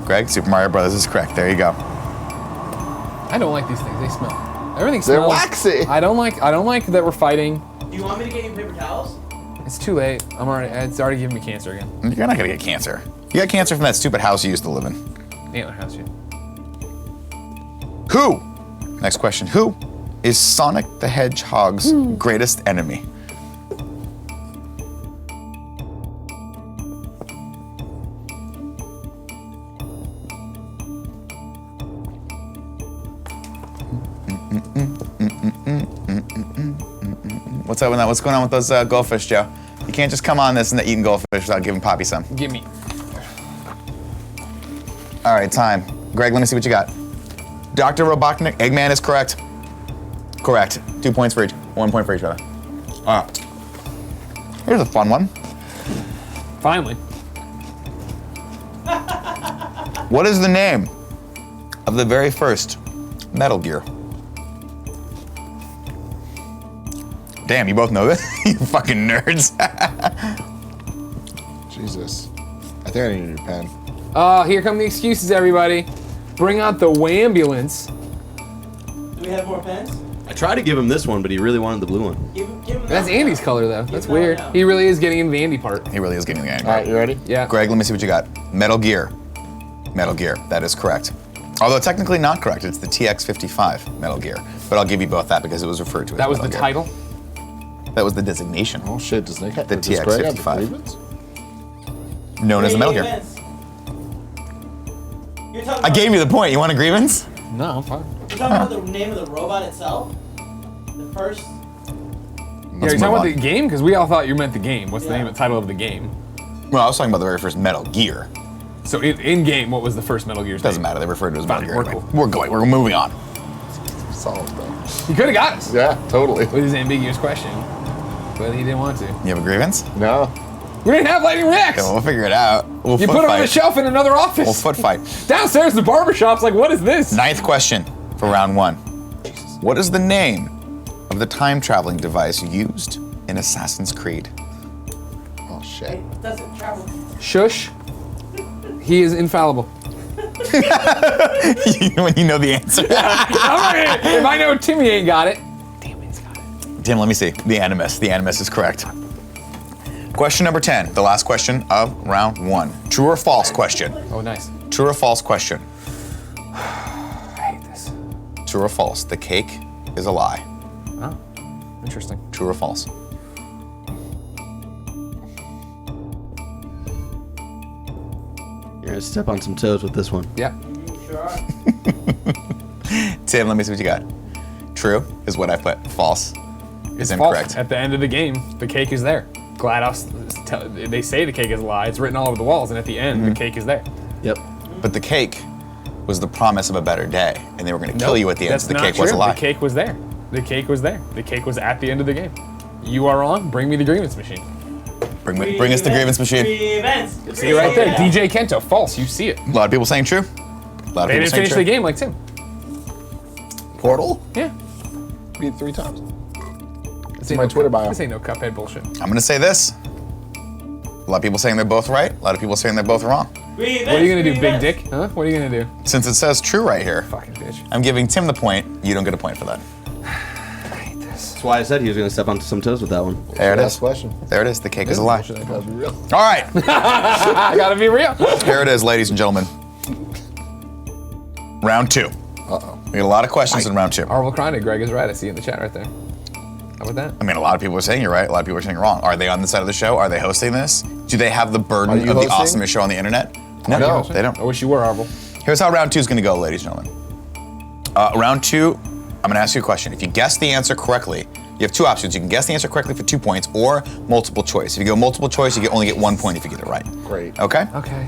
Greg, Super Mario Brothers is correct. There you go. I don't like these things. They smell. Everything They're smells. waxy. I don't like that we're fighting. Do you want me to get you paper towels? It's too late. It's already giving me cancer again. You're not gonna get cancer. You got cancer from that stupid house you used to live in. Antler house shit. Who? Next question. Who is Sonic the Hedgehog's greatest enemy? What's up with that? What's going on with those goldfish, Joe? You can't just come on this and eating goldfish without giving Poppy some. Give me. All right, time. Greg, let me see what you got. Dr. Robotnik, Eggman is correct. Correct. 2 points for each. 1 point for each other. All right. Here's a fun one. Finally. What is the name of the very first Metal Gear? Damn, you both know this? You fucking nerds. Jesus. I think I need a new pen. Here come the excuses, everybody. Bring out the Wambulance. Do we have more pens? I tried to give him this one, but he really wanted the blue one. Give him That's that Andy's now. color, though. That's him that weird. now. He really is getting in the Andy part. He really is getting the game. All right, you ready? Yeah. Greg, let me see what you got. Metal Gear. Metal Gear. That is correct. Although technically not correct. It's the TX-55 Metal Gear. But I'll give you both that because it was referred to as That was Metal the Gear. title. That was the designation. Oh shit, does Nick have The does Greg have the TX-55. grievance? Known as the Metal Gear. You're talking I about, gave you the point. You want a grievance? No, I'm fine. You're talking about the name of the robot itself? The first? Yeah, you're Let's talking move about on. the game? Because we all thought you meant the game. What's the Yeah. name of the title of the game? Well, I was talking about the very first Metal Gear. So in game, what was the first Metal Gear's Doesn't name? matter. They referred to it as Fine, Metal Gear. we're anyway. cool. We're going. We're moving on. Solid though. He could have got us Yeah, totally. with his ambiguous question, but he didn't want to. You have a grievance? No. We didn't have Lightning Rex. Okay, we'll figure it out. We'll You foot put it on fight. the shelf in another office. We'll foot fight. Downstairs, the barbershop's like, what is this? 9th question for round 1. What is the name of the time traveling device used in Assassin's Creed? Oh shit. It doesn't travel. Shush. He is infallible. When you know the answer. If I know Timmy ain't got it. Damn, he's got it. Tim, let me see. The Animus. The Animus is correct. Question number 10, the last question of round 1. True or false question? Oh, nice. True or false question? I hate this. True or false? The cake is a lie. Oh, interesting. True or false? You're gonna step on some toes with this one. Yeah. Sure are. Tim, let me see what you got. True is what I put. False is False. incorrect. At the end of the game, the cake is there. They say the cake is a lie. It's written all over the walls, and at the end, the cake is there. Yep. But the cake was the promise of a better day, and they were going to kill you at the end, That's so the not cake was a true. lie. The cake was there. The cake was there. The cake was at the end of the game. You are wrong. Bring me the grievance machine. Bring us the grievance machine. See right there. DJ Kento. False. You see it. A lot of people saying true. A lot of They people didn't saying finish true. the game like Tim. Portal? Yeah. Beat 3 times. This my Twitter bio. This ain't no Cuphead bullshit. I'm going to say this. A lot of people saying they're both right. A lot of people saying they're both wrong. What are you gonna do, big dick? Huh? What are you gonna do? Since it says true right here, Fucking bitch. I'm giving Tim the point. You don't get a point for that. That's why I said he was gonna step on some toes with that one. There it Last is. question. There it is. The cake is a lie. That gotta be real. All right. I gotta be real. Here it is, ladies and gentlemen. Round 2. Uh-oh. We got a lot of questions in round 2. Marvel Chronic, Greg is right. I see it in the chat right there. How about that? I mean, a lot of people are saying you're right. A lot of people are saying you're wrong. Are they on the side of the show? Are they hosting this? Do they have the Are burden you of the hosting? awesomest show on the internet? No. they don't. I wish you were, Marvel. Here's how round 2 is going to go, ladies and gentlemen. Round 2, I'm going to ask you a question. If you guess the answer correctly, you have 2 options. You can guess the answer correctly for 2 points or multiple choice. If you go multiple choice, you only get 1 point if you get it right. Great. Okay? Okay.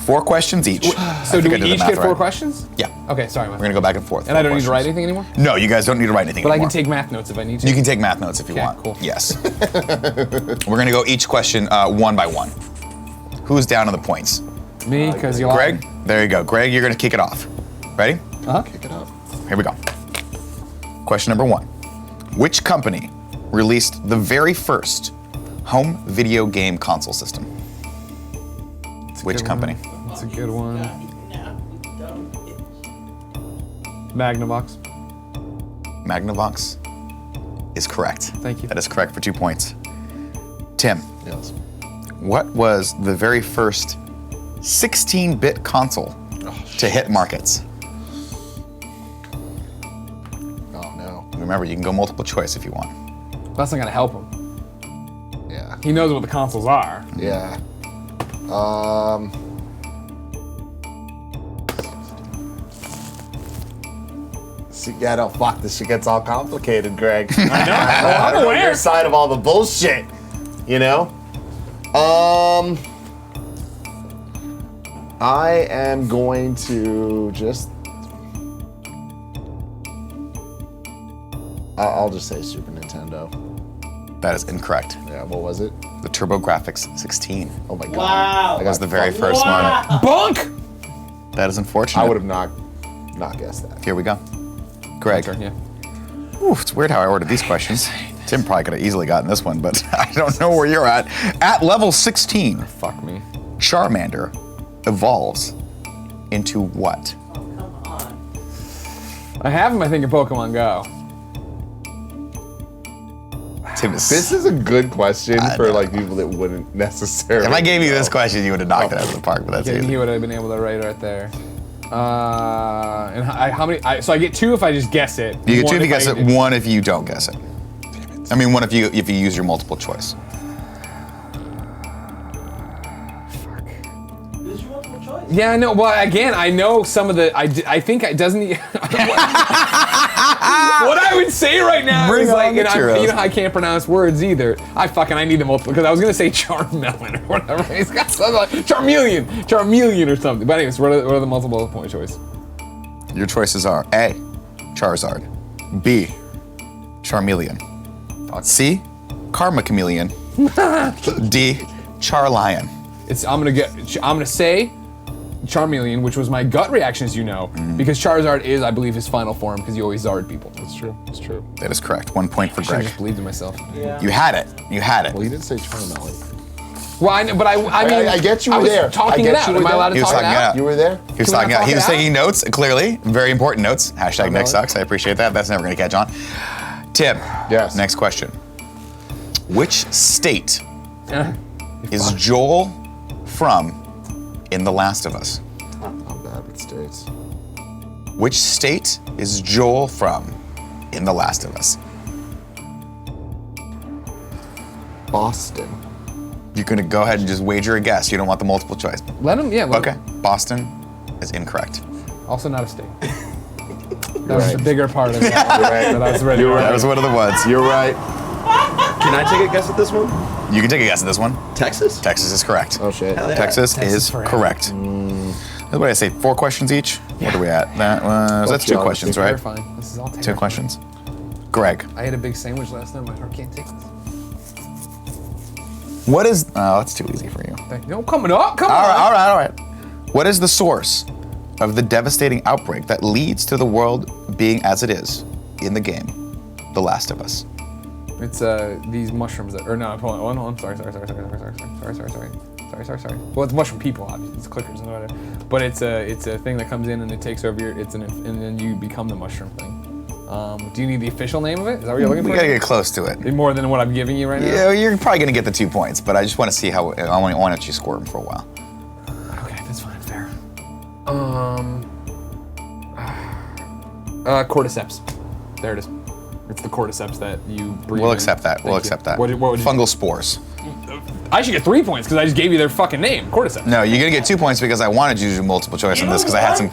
4 questions each. So do we each get 4 questions? Yeah. Okay, sorry, We're man. going to go back and forth. And I 4 don't need to write questions. anything anymore? No, you guys don't need to write anything But I anymore. can take math notes if I need to. You can take math notes if you Okay, want. cool. Yes. We're going to go each question 1 by 1. Who's down on the points? Me, because you Greg? There you go. Greg, you're going to kick it off. Ready? Kick it up. Here we go. Question number 1. Which company released the very first home video game console system? Which company? That's a good one. Magnavox. Magnavox is correct. Thank you. That is correct for 2 points. Tim, Yes. what was the very first 16-bit console to hit markets? Oh, no. Remember, you can go multiple choice if you want. That's not gonna help him. Yeah. He knows what the consoles are. Yeah. Yeah, no, fuck. This shit gets all complicated, Greg. I know. I'm on aware. your side of all the bullshit. You know? I am going to just. I'll just say Super Nintendo. That is incorrect. Yeah, what was it? The TurboGrafx 16. Oh my god. Wow. I That was got the very fucked. first one. Bonk! That is unfortunate. I would have not guessed that. Here we go. Greg. Yeah. Ooh, it's weird how I ordered these questions. Tim probably could have easily gotten this one, but I don't know where you're at. At level 16, Fuck me. Charmander evolves into what? I have him, I think, in Pokemon Go. Tim is. This is a good question I for know. like people that wouldn't necessarily. If I gave you this know. question, you would have knocked it out of the park, but that's Yeah, easy. he would have been able to write right there. And how many? So I get 2 if I just guess it. You get 2 One if you I guess it, did- 1 if you don't guess it. I mean, 1 if you use your multiple choice. Yeah, I know. Well, again, I know some of the. I think it doesn't. What I would say right now Bring is on like, the and churros. you know, I can't pronounce words either. I need the multiple because I was gonna say Charmelon or whatever. He's got something like Charmeleon or something. But anyways, what are the multiple point choice? Your choices are A, Charizard, B, Charmeleon, C, Karma Chameleon, D, Charlion. I'm gonna say Charmeleon, which was my gut reaction, as you know, because Charizard is, I believe, his final form because you always Zard people. It's true. It's true. That is correct. 1 point for I should have Greg. just believed in myself. You had it. You had it. Well, you didn't say Charmelon. Well, I know, but I mean, I get you were was there. Talking I it get out. you were Am I there. allowed to He was talk it talking it out? out. You were there. He was Can we talking not out. He talk was it out? taking notes, clearly. Very important notes. Hashtag Nick sucks. I appreciate that. That's never going to catch on. Tim. Yes. Next question. Which state is Joel from in The Last of Us? I'm bad with states. Which state is Joel from in The Last of Us? Boston. You're going to go ahead and just wager a guess. You don't want the multiple choice. Let him, yeah. let Okay. him. Boston is incorrect. Also not a state. That was right. the bigger part of that. You're right. that I was ready. You're That right. was one of the ones. You're right. Can I take a guess at this one? You can take a guess at this one. Texas? Texas is correct. Oh shit. Hell yeah. Texas is forever. correct. What did I say? 4 questions each? What are we at? That's two geography. questions, right? Terrifying. This is all Two terrifying. questions. Greg, I ate a big sandwich last night. My heart can't take this. what is? Oh, that's too easy for you. No, coming up. Come All on. right, all right. What is the source of the devastating outbreak that leads to the world being as it is in the game, The Last of Us? It's these mushrooms that, or no, hold on. Sorry. Well, it's mushroom people, obviously. It's clickers and whatever. But it's a thing that comes in and it takes over your, and then you become the mushroom thing. Do you need the official name of it? Is that what you're looking We for? gotta get close to it. More than what I'm giving you right now? Yeah, you're probably gonna get the 2 points, but I just want to see how. Why don't you score them for a while? Okay, that's fine, fair. Cordyceps. There it is. It's the cordyceps that you breathe We'll in. accept that. We'll Thank you. accept that. What would you- Fungal spores. I should get 3 points because I just gave you their fucking name, cordyceps. No, you're gonna get 2 points because I wanted you to do multiple choice on this because I had some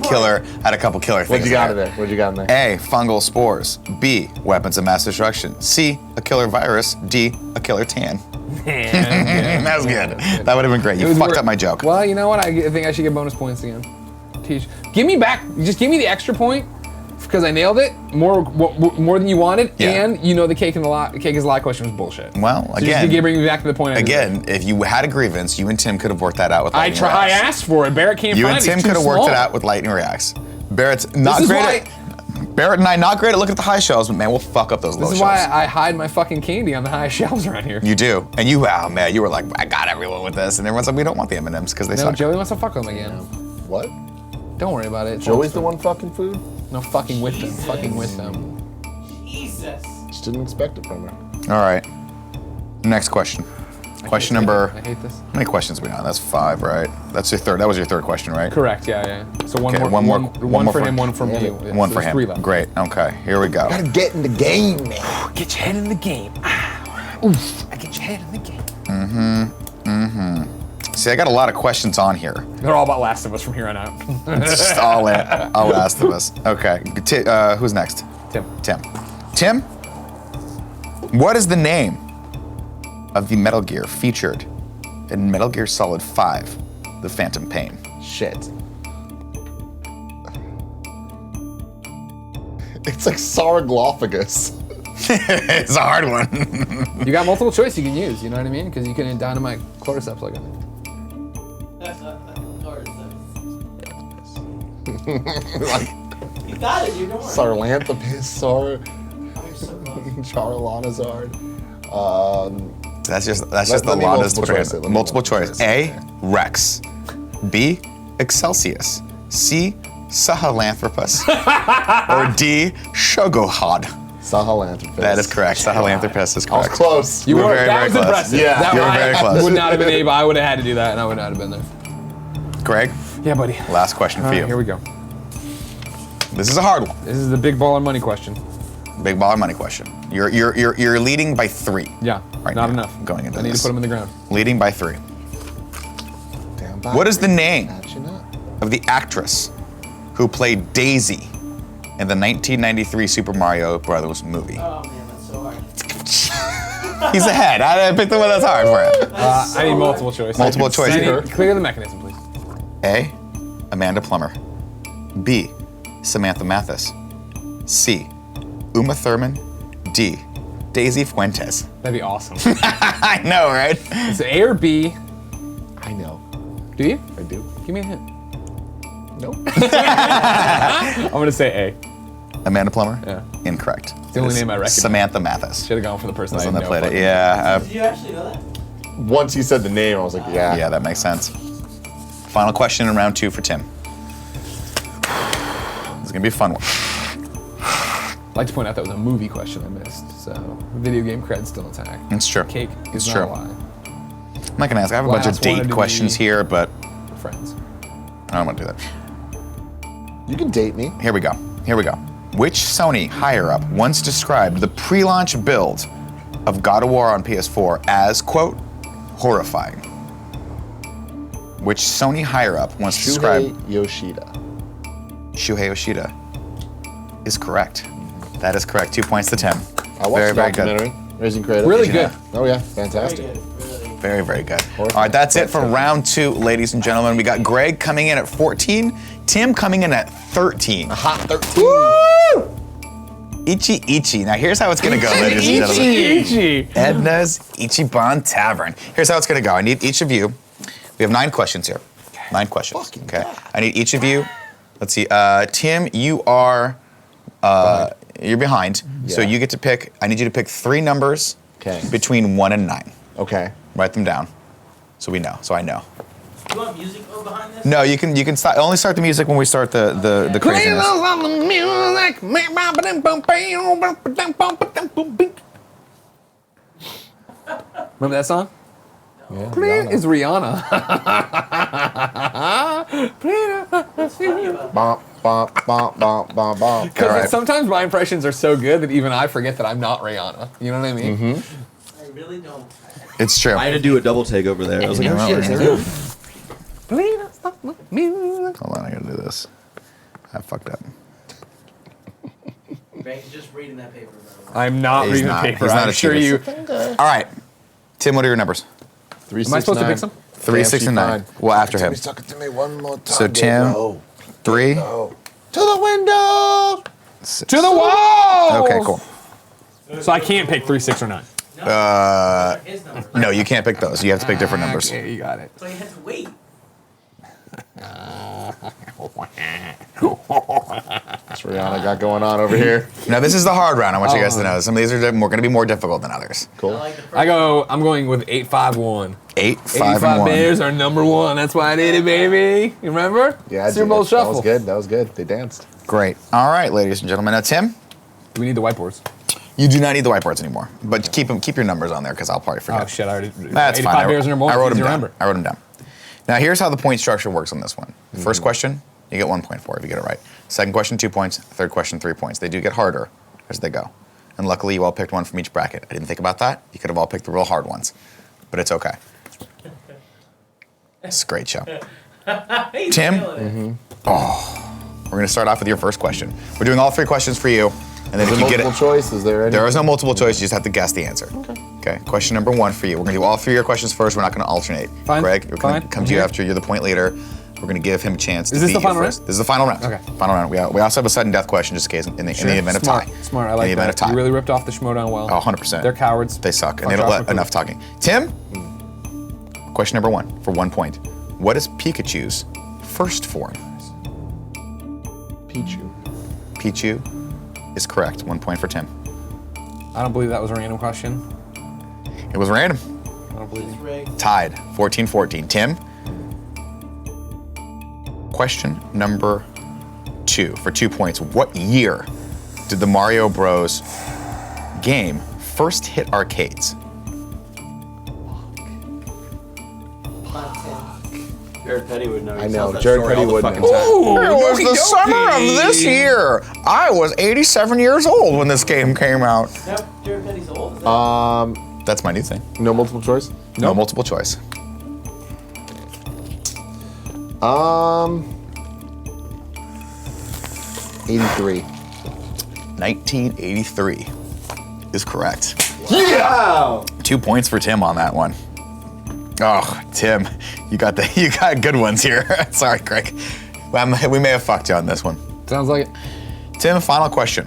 had a couple killer things. What'd you got in there. there? What'd you got in there? A, fungal spores. B, weapons of mass destruction. C, a killer virus. D, a killer tan. That was good. That would have been great. It You was fucked wor- up my joke. Well, you know what? I think I should get bonus points again. Teach. Give me back. Just give me the extra point because I nailed it more than you wanted, Yeah. and you know the cake is a lie question was bullshit. Well, So again, just bring me back to the point. I Again, if you had a grievance, you and Tim could have worked that out with I lightning try. I reacts. asked for it. Barrett can't You find and it. Tim It's could too have worked it small. out with lightning reacts. Barrett's not is great why- at Barrett and I not great at looking at the high shelves, but man, we'll fuck up those low This is shelves. why I hide my fucking candy on the high shelves around here. You do, and you, oh man, you were like, I got everyone with this, and everyone's like, we don't want the M&Ms because they No, suck. Joey wants to fuck them again. What? Don't worry about it. It's Joey's the awesome. one fucking food? No, fucking with them. Fucking with them. Jesus. Just didn't expect it from her. All right, next question. Question number. I hate this. How many questions are we on? That's 5, right? That's your third. That was your third question, right? Correct. Yeah. So one Okay, more. one more- One one more for for- him. One for me. One So for there's him. 3 left. Great. Okay, here we go. Gotta get in the game, man. Get your head in the game. Oof. I get your head in the game. See, I got a lot of questions on here. They're all about Last of Us from here on out. It's just all in. All Last of Us. Okay. Who's next? Tim. Tim? What is the name of the Metal Gear featured in Metal Gear Solid 5, The Phantom Pain? Shit. It's like Sarglophagus. It's a hard one. You got multiple choice you can use. You know what I mean? Because you can dynamite cordyceps like it. That's not Like You got it, you don't worry. Sarlanthropus, You're so close. Charlanazard. That's just Let the me longest multiple choice it, let me multiple multiple choice. choice. A, Rex. B, Excelsius. C, Sahelanthropus. Or D, Shogohod. Sahelanthropus. That is correct. Sahelanthropus is I was correct. close. You were very, that very was close. impressive. Yeah, that you were I very close. would not have been able. I would have had to do that, and I would not have been there. Greg, Yeah, buddy. last question All for right, you. here we go. This is a hard one. This is the big baller money question. Big baller money question. You're leading by 3. Yeah, Right not now, enough. going into I need this. to put them in the ground. Leading by 3. Damn body. What is the name Catching up. of the actress who played Daisy in the 1993 Super Mario Brothers movie? Oh man, that's so hard. He's ahead. I picked the one that's hard for him. I need multiple choice. Multiple choice I need- here. Clear the mechanism, please. A, Amanda Plummer. B, Samantha Mathis. C, Uma Thurman. D, Daisy Fuentes. That'd be awesome. I know, right? It's A or B. I know. Do you? I do. Give me a hint. Nope. I'm gonna say A. Amanda Plummer? Yeah. Incorrect. the only It is name I recognize. Samantha Mathis. Should have gone for the person That's I the one know. that played it. fucking- Yeah. Did you actually know that? Once you said the name, I was like, yeah. Yeah, that makes sense. Final question in round 2 for Tim. This is gonna be a fun one. I'd like to point out that was a movie question I missed, so video game cred's still intact. It's true. Cake It's is true. not a lie. I'm not gonna ask. I have a bunch of Last wanted date to questions be- here, but Friends. I don't want to do that. You can date me. Here we go. Which Sony higher-up once described the pre-launch build of God of War on PS4 as, quote, horrifying? Which Sony higher-up once described Shuhei Yoshida. Shuhei Yoshida is correct. That is correct. 2 points to Tim. I watched the very good. documentary. Raising Creative. Really Did you good. know? Oh yeah, Very fantastic. good. Really. Very, very good. All right, that's it for round 2, ladies and gentlemen. We got Greg coming in at 14, Tim coming in at 13. A hot 13. Woo! Ichi. Now here's how it's gonna go, ladies and gentlemen. Ichi. Edna's Ichiban Tavern. Here's how it's gonna go. I need each of you. We have 9 questions here. 9 questions. Okay. I need each of you. Let's see. Tim, you are you're behind. So Yeah. you get to pick. I need you to pick 3 numbers between 1 and 9. Okay. Write them down, so we know. So I know. You want music behind this? No, you can start. Only start the music when we start the craziness. Remember that song? Yeah, Please, it's Rihanna. Bump, bump, bump, bump, bump, bump. Because All right. sometimes my impressions are so good that even I forget that I'm not Rihanna. You know what I mean? I really don't. It's true. I had to do a double take over there. I was like, oh shit, is there a- Hold on, I gotta do this. I fucked up. Greg, just reading that paper, bro. I'm not He's reading not. the paper. He's not I'm a sure cheater. you. All right, Tim. What are your numbers? 3, Am I supposed to pick some? 3, 6, and 9. Well, after him. Suck it to me one more time. So Tim, Go. 3. Go. To the window. 6. To the wall. Okay, cool. So I can't pick 3, 6, or 9. His number. No, you can't pick those. You have to pick different numbers. Okay, you got it. So you had to wait. What's Rihanna got going on over here? Now this is the hard round. I want you guys to know. Some of these are going to be more difficult than others. Cool. I like the first I'm going with 851. 8, 5, 85 and 1. Bears are number 1. That's why I did it, baby. You remember? Yeah, Super Bowl that Shuffle. was good. That was good. They danced. Great. All right, ladies and gentlemen. Now, Tim, Do we need the whiteboards? you do not need the whiteboards anymore, but keep your numbers on there because I'll probably forget. Oh shit! I already. That's 85 fine. Bears are number 1. I wrote them Easy to down. remember. I wrote them down. Now, here's how the point structure works on this one. First question, you get 1 point for if you get it right. Second question, 2 points. Third question, 3 points. They do get harder as they go. And luckily, you all picked one from each bracket. I didn't think about that. You could have all picked the real hard ones, but it's okay. It's a great show. He's Tim? killing it. We're going to start off with your first question. We're doing all 3 questions for you, and then if you get it, Multiple choice. Is there any? there is no multiple choice. You just have to guess the answer. Okay. Question number 1 for you. We're going to do all 3 of your questions first. We're not going to alternate. Fine. Greg, we're going to Fine. come I'm to you here. after you're the point leader. We're going to give him a chance to Is this beat the you final first. round? This is the final round. Okay. Final round. We also have a sudden death question just in case in the event of tie. Smart. I like in the event of that. tie. You really ripped off the Schmodown well. Oh, 100%. They're cowards. They suck, and Fuck they don't Josh let McCool. enough talking. Tim, question number 1 for 1 point. What is Pikachu's first form? Pichu. Pichu is correct. 1 point for Tim. I don't believe that was a random question. It was random. I don't believe you. Greg. Tied. 14-14. Tim, question number 2 for 2 points. What year did the Mario Bros. Game first hit arcades? Jared Petty would know. I know, Jared Petty would know. It was the summer of this year. I was 87 years old when this game came out. Now, Jared Petty's old. Is that That's my new thing. No multiple choice. No multiple choice. 83. 1983 is correct. Wow. 2 points for Tim on that one. Oh, Tim, you got good ones here. Sorry, Greg. We may have fucked you on this one. Sounds like it. Tim, final question.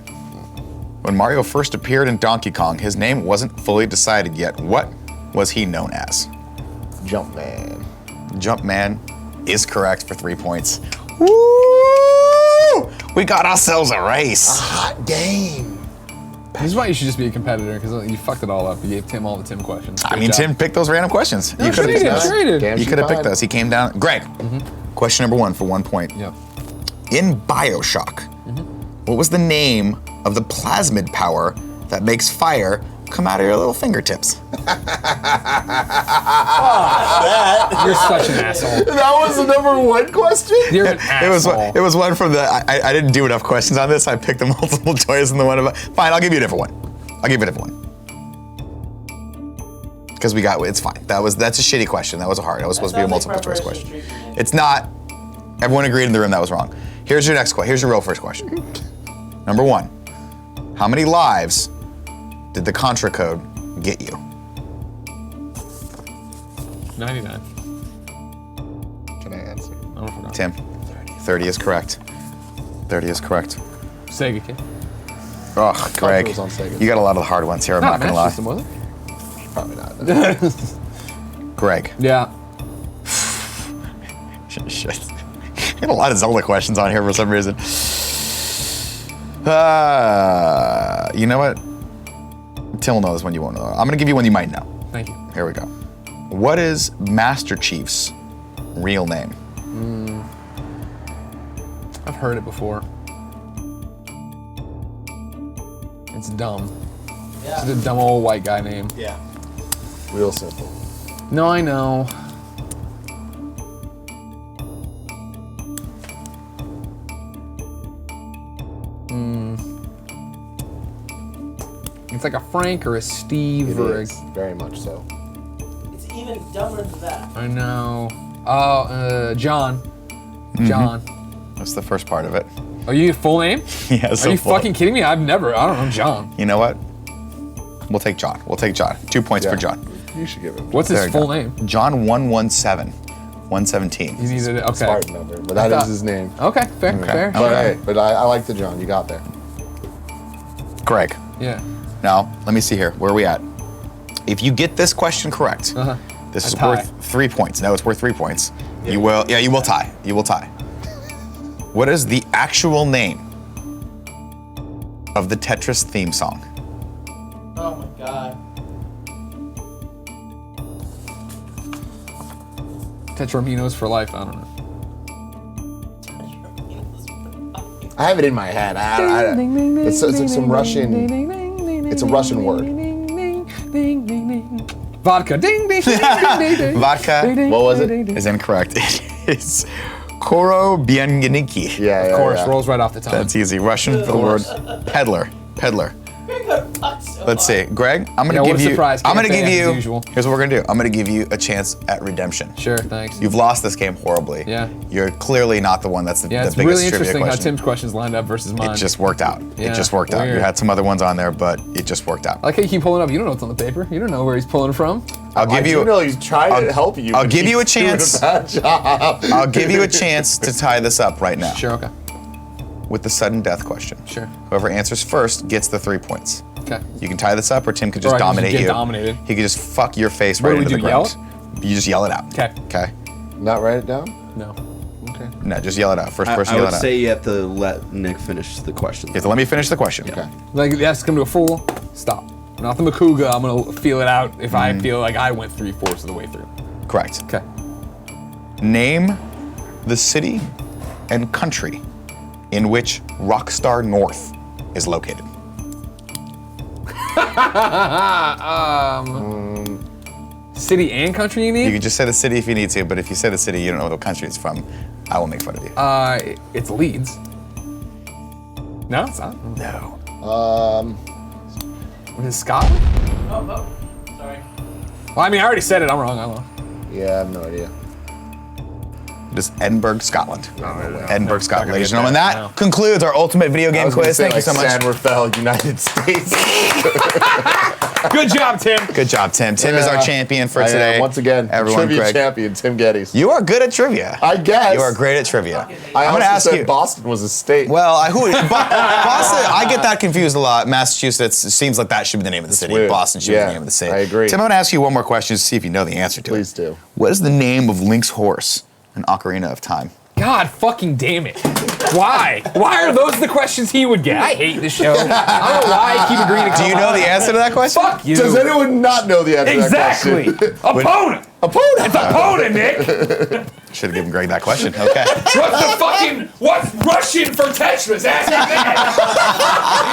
When Mario first appeared in Donkey Kong, his name wasn't fully decided yet. What was he known as? Jumpman. Jumpman is correct for 3 points. Woo! We got ourselves a race. Hot game. This is why you should just be a competitor, because you fucked it all up. You gave Tim all the Tim questions. I Good mean, job. Tim picked those random questions. No, You sure could he did. have Sure he did. Damn, you she could have picked fine. those. He came down. Greg, question number 1 for 1 point. Yep. In BioShock, what was the name of the plasmid power that makes fire come out of your little fingertips? You're such an asshole. That was the number 1 question? You're an asshole. It was one from the. I didn't do enough questions on this. I picked the multiple choice and the one about. Fine, I'll give you a different one. I'll give you a different one. Because it's fine. That's a shitty question. That was a hard. That was supposed to be a multiple choice question. It's not. Everyone agreed in the room that was wrong. Here's your next question. Here's your real first question. Number 1. How many lives did the Contra Code get you? 99. Can I answer? I don't know. Tim. 30 is correct. 30 is correct. Sega Kid. Oh, Greg. it was on Sega. You got a lot of the hard ones here, I'm not going to lie. System, was it? Probably not. Greg. Yeah. Shit. You got a lot of Zelda questions on here for some reason. You know what? Tim will know this one you won't know. I'm going to give you one you might know. Thank you. Here we go. What is Master Chief's real name? I've heard it before. It's dumb. Yeah. It's a dumb old white guy name. Yeah. Real simple. No, I know. It's like a Frank or a Steve It or is. Very much so. It's even dumber than that. I know. Oh, John. John. That's the first part of it. Are you full name? Yeah, so Are you full. fucking kidding me? I don't know John. You know what? We'll take John. 2 points Yeah. for John. You should give him What's There his you full go. name? John 117. 117. You needed it. a Okay. Spartan number, but that I is thought- his name. Okay, fair, fair. But hey, I like the John. You got there. Greg. Yeah. Now, let me see here. Where are we at? If you get this question correct, this A is tie. worth 3 points. No, it's worth 3 points. You will tie. You will tie. What is the actual name of the Tetris theme song? Oh my god. Tetraminos for life. I don't know. I have it in my head. It's like some Russian. It's a Russian word. Vodka. Ding, ding, ding, ding, ding. Vodka What was it? is incorrect. It is Korobianganiki. Yeah, Of course, rolls right off the tongue. That's easy. Russian for the word peddler. Peddler. Let's see, Greg. I'm Yeah, gonna what give a you. surprise, I'm gonna KFA give as you. usual. Here's what we're gonna do. I'm gonna give you a chance at redemption. Sure, thanks. You've lost this game horribly. Yeah. You're clearly not the one that's the, Yeah, the it's biggest really trivia interesting how question. Tim's questions lined up versus mine. It just worked out. Yeah, It just worked out. You weird. had some other ones on there, but it just worked out. I like how you keep pulling up. You don't know what's on the paper. You don't know where he's pulling from. I'll give I you. do know he's trying to help you. I'll but give you a he's doing chance. bad job. I'll give you a chance to tie this up right now Sure, okay. with the sudden death question. Sure. Whoever answers first gets the 3 points. Okay. You can tie this up, or Tim could just Or I can just dominate get you. dominated. He could just fuck your face What right do we into the do, ground. You just yell it out. Okay. Okay. Not write it down. No. Okay. No, just yell it out. First person I yell would it out. say you have to let Nick finish the question. You have to let me finish the question. Okay. Like, it has to come to a full stop. Not the Makuga. I'm going to feel it out if I feel like I went 3/4 of the way through. Correct. Okay. Name the city and country in which Rockstar North is located. City and country you You need? can just say the city if you need to, but if you say the city, you don't know what country it's from, I will make fun of you. It's Leeds. No, it's not. No. Is it Scotland? Oh, sorry. Well, I mean, I already said it. I'm wrong. Yeah, I have no idea. It is Edinburgh, Scotland. Edinburgh, Scotland. gonna Ladies get and gentlemen, that. that concludes our ultimate video I game was gonna quiz. say, Thank you like so much. San Rafael, United States. Good job, Tim. Good job, Tim. Tim is our champion for I am, today. once again, everyone, trivia Greg. champion Tim Gettys. You are good at trivia. I guess. You are great at trivia. I I'm gonna also ask said you. Boston was a state. Well, Boston. I get that confused a lot. Massachusetts it seems like that should be the name of the city. weird. Boston should be Yeah, the name of the city. I agree. Tim, I'm gonna ask you one more question to see if you know the answer to Please it. do. What is the name of Link's horse in Ocarina of Time? God fucking damn it. Why? Why are those the questions he would get? I hate this show. I don't know why I keep agreeing to Do you know the answer to that question? Fuck you. Does anyone not know the answer Exactly. to that question? Opponent. Opponent. It's opponent, Nick. Should have given Greg that question. Okay. What's Russian for Tetris? Ask me that.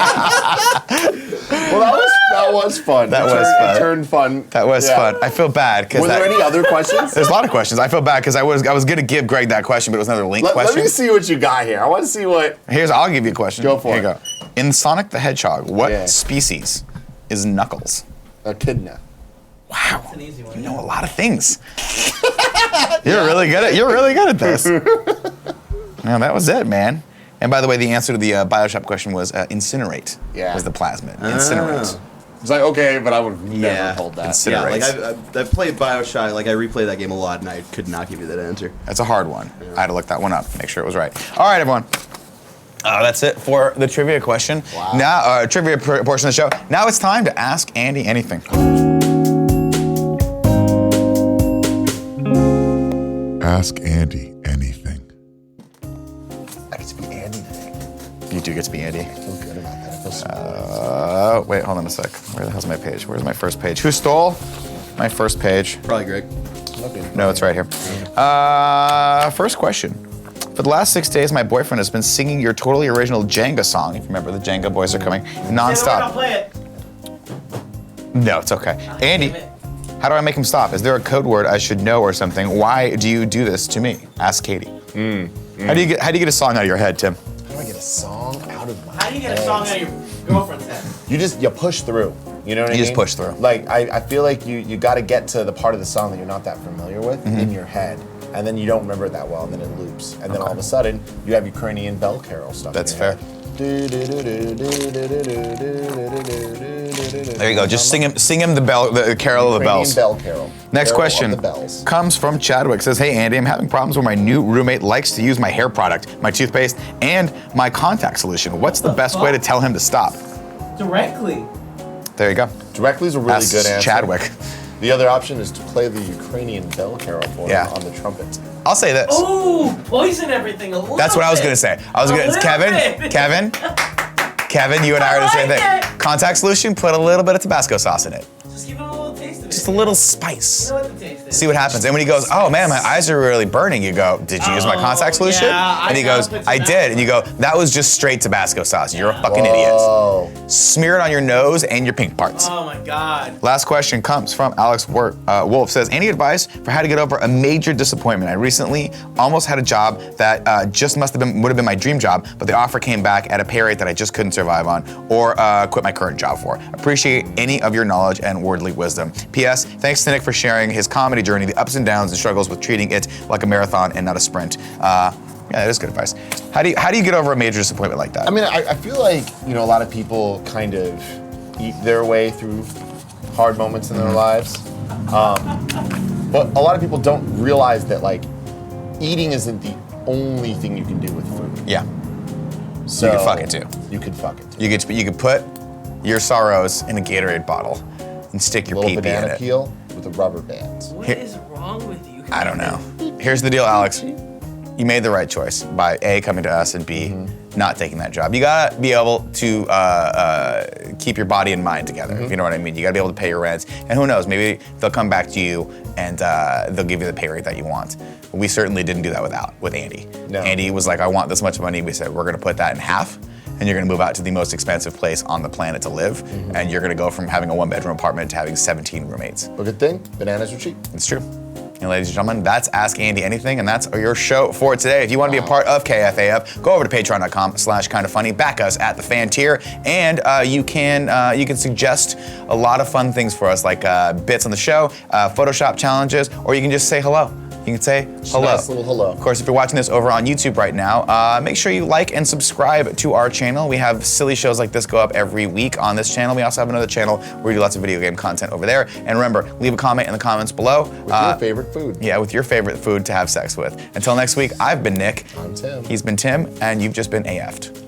Well, that was fun. That It was turned- fun. It turned fun. That was Yeah. fun. I feel bad because Were there any other questions? there's a lot of questions. I feel bad because I was gonna give Greg that question, but it was another Link Let question. me see what you got here. I want to see what. I'll give you a question. Go for Here it. you go. In Sonic the Hedgehog, what Yeah. species is Knuckles? Echidna. Wow. It's an easy one. You know a lot of things. You're really good at this. No, that was it, man. And by the way, the answer to the Bioshop question was incinerate. Yeah. Was the plasmid. Incinerate. It's like, okay, but I would have never Yeah. pulled that. Consider- Yeah, like Iterates. I've played Bioshock. Like I replayed that game a lot, and I could not give you that answer. That's a hard one. I had to look that one up, make sure it was right. All right, everyone. That's it for the trivia question. Wow. Now, trivia portion of the show. Now it's time to ask Andy anything. Ask Andy anything. I get to be Andy today. You do get to be Andy. I feel good about that. I feel so good. Wait, hold on a sec. Where the hell's my page? Where's my first page? Who stole my first page? Probably Greg. No, it's right here. First question. For the last 6 days, my boyfriend has been singing your totally original Jenga song. If you remember, the Jenga boys are coming I'll nonstop. play it. No, it's okay. Andy, Damn it. how do I make him stop? Is there a code word I should know or something? Why do you do this to me? Ask Katie. How do you get a song out of your head, Tim? How do I get a song out of my How do you get a head? song out of your girlfriend's head? You push through. You know what I mean? You just push through. Like I feel like you got to get to the part of the song that you're not that familiar with Mm-hmm. in your head, and then you don't remember it that well, and then it loops, and then all of a sudden you have Ukrainian bell carol stuff. That's in your fair. head. There you go. Just sing him the carol of the Ukrainian bells. bell carol. Next Carol question of the bells. comes from Chadwick. Says, hey Andy, I'm having problems where my new roommate likes to use my hair product, my toothpaste, and my contact solution. What's the best way to tell him to stop? Directly. There you go. Directly is a really Ask good answer. Chadwick. The other option is to play the Ukrainian bell carol for Yeah. him on the trumpet. I'll say this. Ooh, poison everything a little That's what I was bit. gonna say. I was A gonna, little bit. Kevin, you and I are the same like thing. it. Contact solution, put a little bit of Tabasco sauce in it. Just give him a little taste of it. Just a little spice. You know what the taste is. See what happens. And when he goes, oh man, my eyes are really burning, you go, did you use my contact Oh, solution? yeah, And he I goes, put I some did. And you go, that was just straight Tabasco sauce. You're a fucking idiot. Oh, Smear it on your nose and your pink parts. Oh my God. Last question comes from Alex Wolf. Says, any advice for how to get over a major disappointment? I recently almost had a job that would have been my dream job, but the offer came back at a pay rate that I just couldn't survive on or quit my current job for. Appreciate any of your knowledge and worldly wisdom. P.S. Thanks to Nick for sharing his comedy journey, the ups and downs and struggles with treating it like a marathon and not a sprint. Yeah, that is good advice. How do you get over a major disappointment like that? I mean, I feel like, a lot of people kind of eat their way through hard moments in their lives. But a lot of people don't realize that, like, eating isn't the only thing you can do with food. Yeah. So You can fuck it too. You can fuck it too. You could put your sorrows in a Gatorade bottle and stick A your little pee-pee in banana it. peel with a rubber band. What Here- is wrong with you? I don't know. Here's the deal, Alex. You made the right choice by A, coming to us, and B, not taking that job. You gotta be able to keep your body and mind together, if you know what I mean. You gotta be able to pay your rent. And who knows, maybe they'll come back to you and they'll give you the pay rate that you want. But we certainly didn't do that with Andy. No. Andy was like, I want this much money. We said, we're gonna put that in half, and you're gonna move out to the most expensive place on the planet to live, and you're gonna go from having a one-bedroom apartment to having 17 roommates. But good thing, bananas are cheap. It's true. And ladies and gentlemen, that's Ask Andy Anything, and that's your show for today. If you want to be a part of KFAF, go over to patreon.com/kindafunny, back us at the fan tier, and you can suggest a lot of fun things for us, like bits on the show, Photoshop challenges, or you can just say hello. You can say hello. Nice little hello. Of course, if you're watching this over on YouTube right now, make sure you like and subscribe to our channel. We have silly shows like this go up every week on this channel. We also have another channel where we do lots of video game content over there. And remember, leave a comment in the comments below. With your favorite food. Yeah, with your favorite food to have sex with. Until next week, I've been Nick. I'm Tim. He's been Tim, and you've just been AF'd.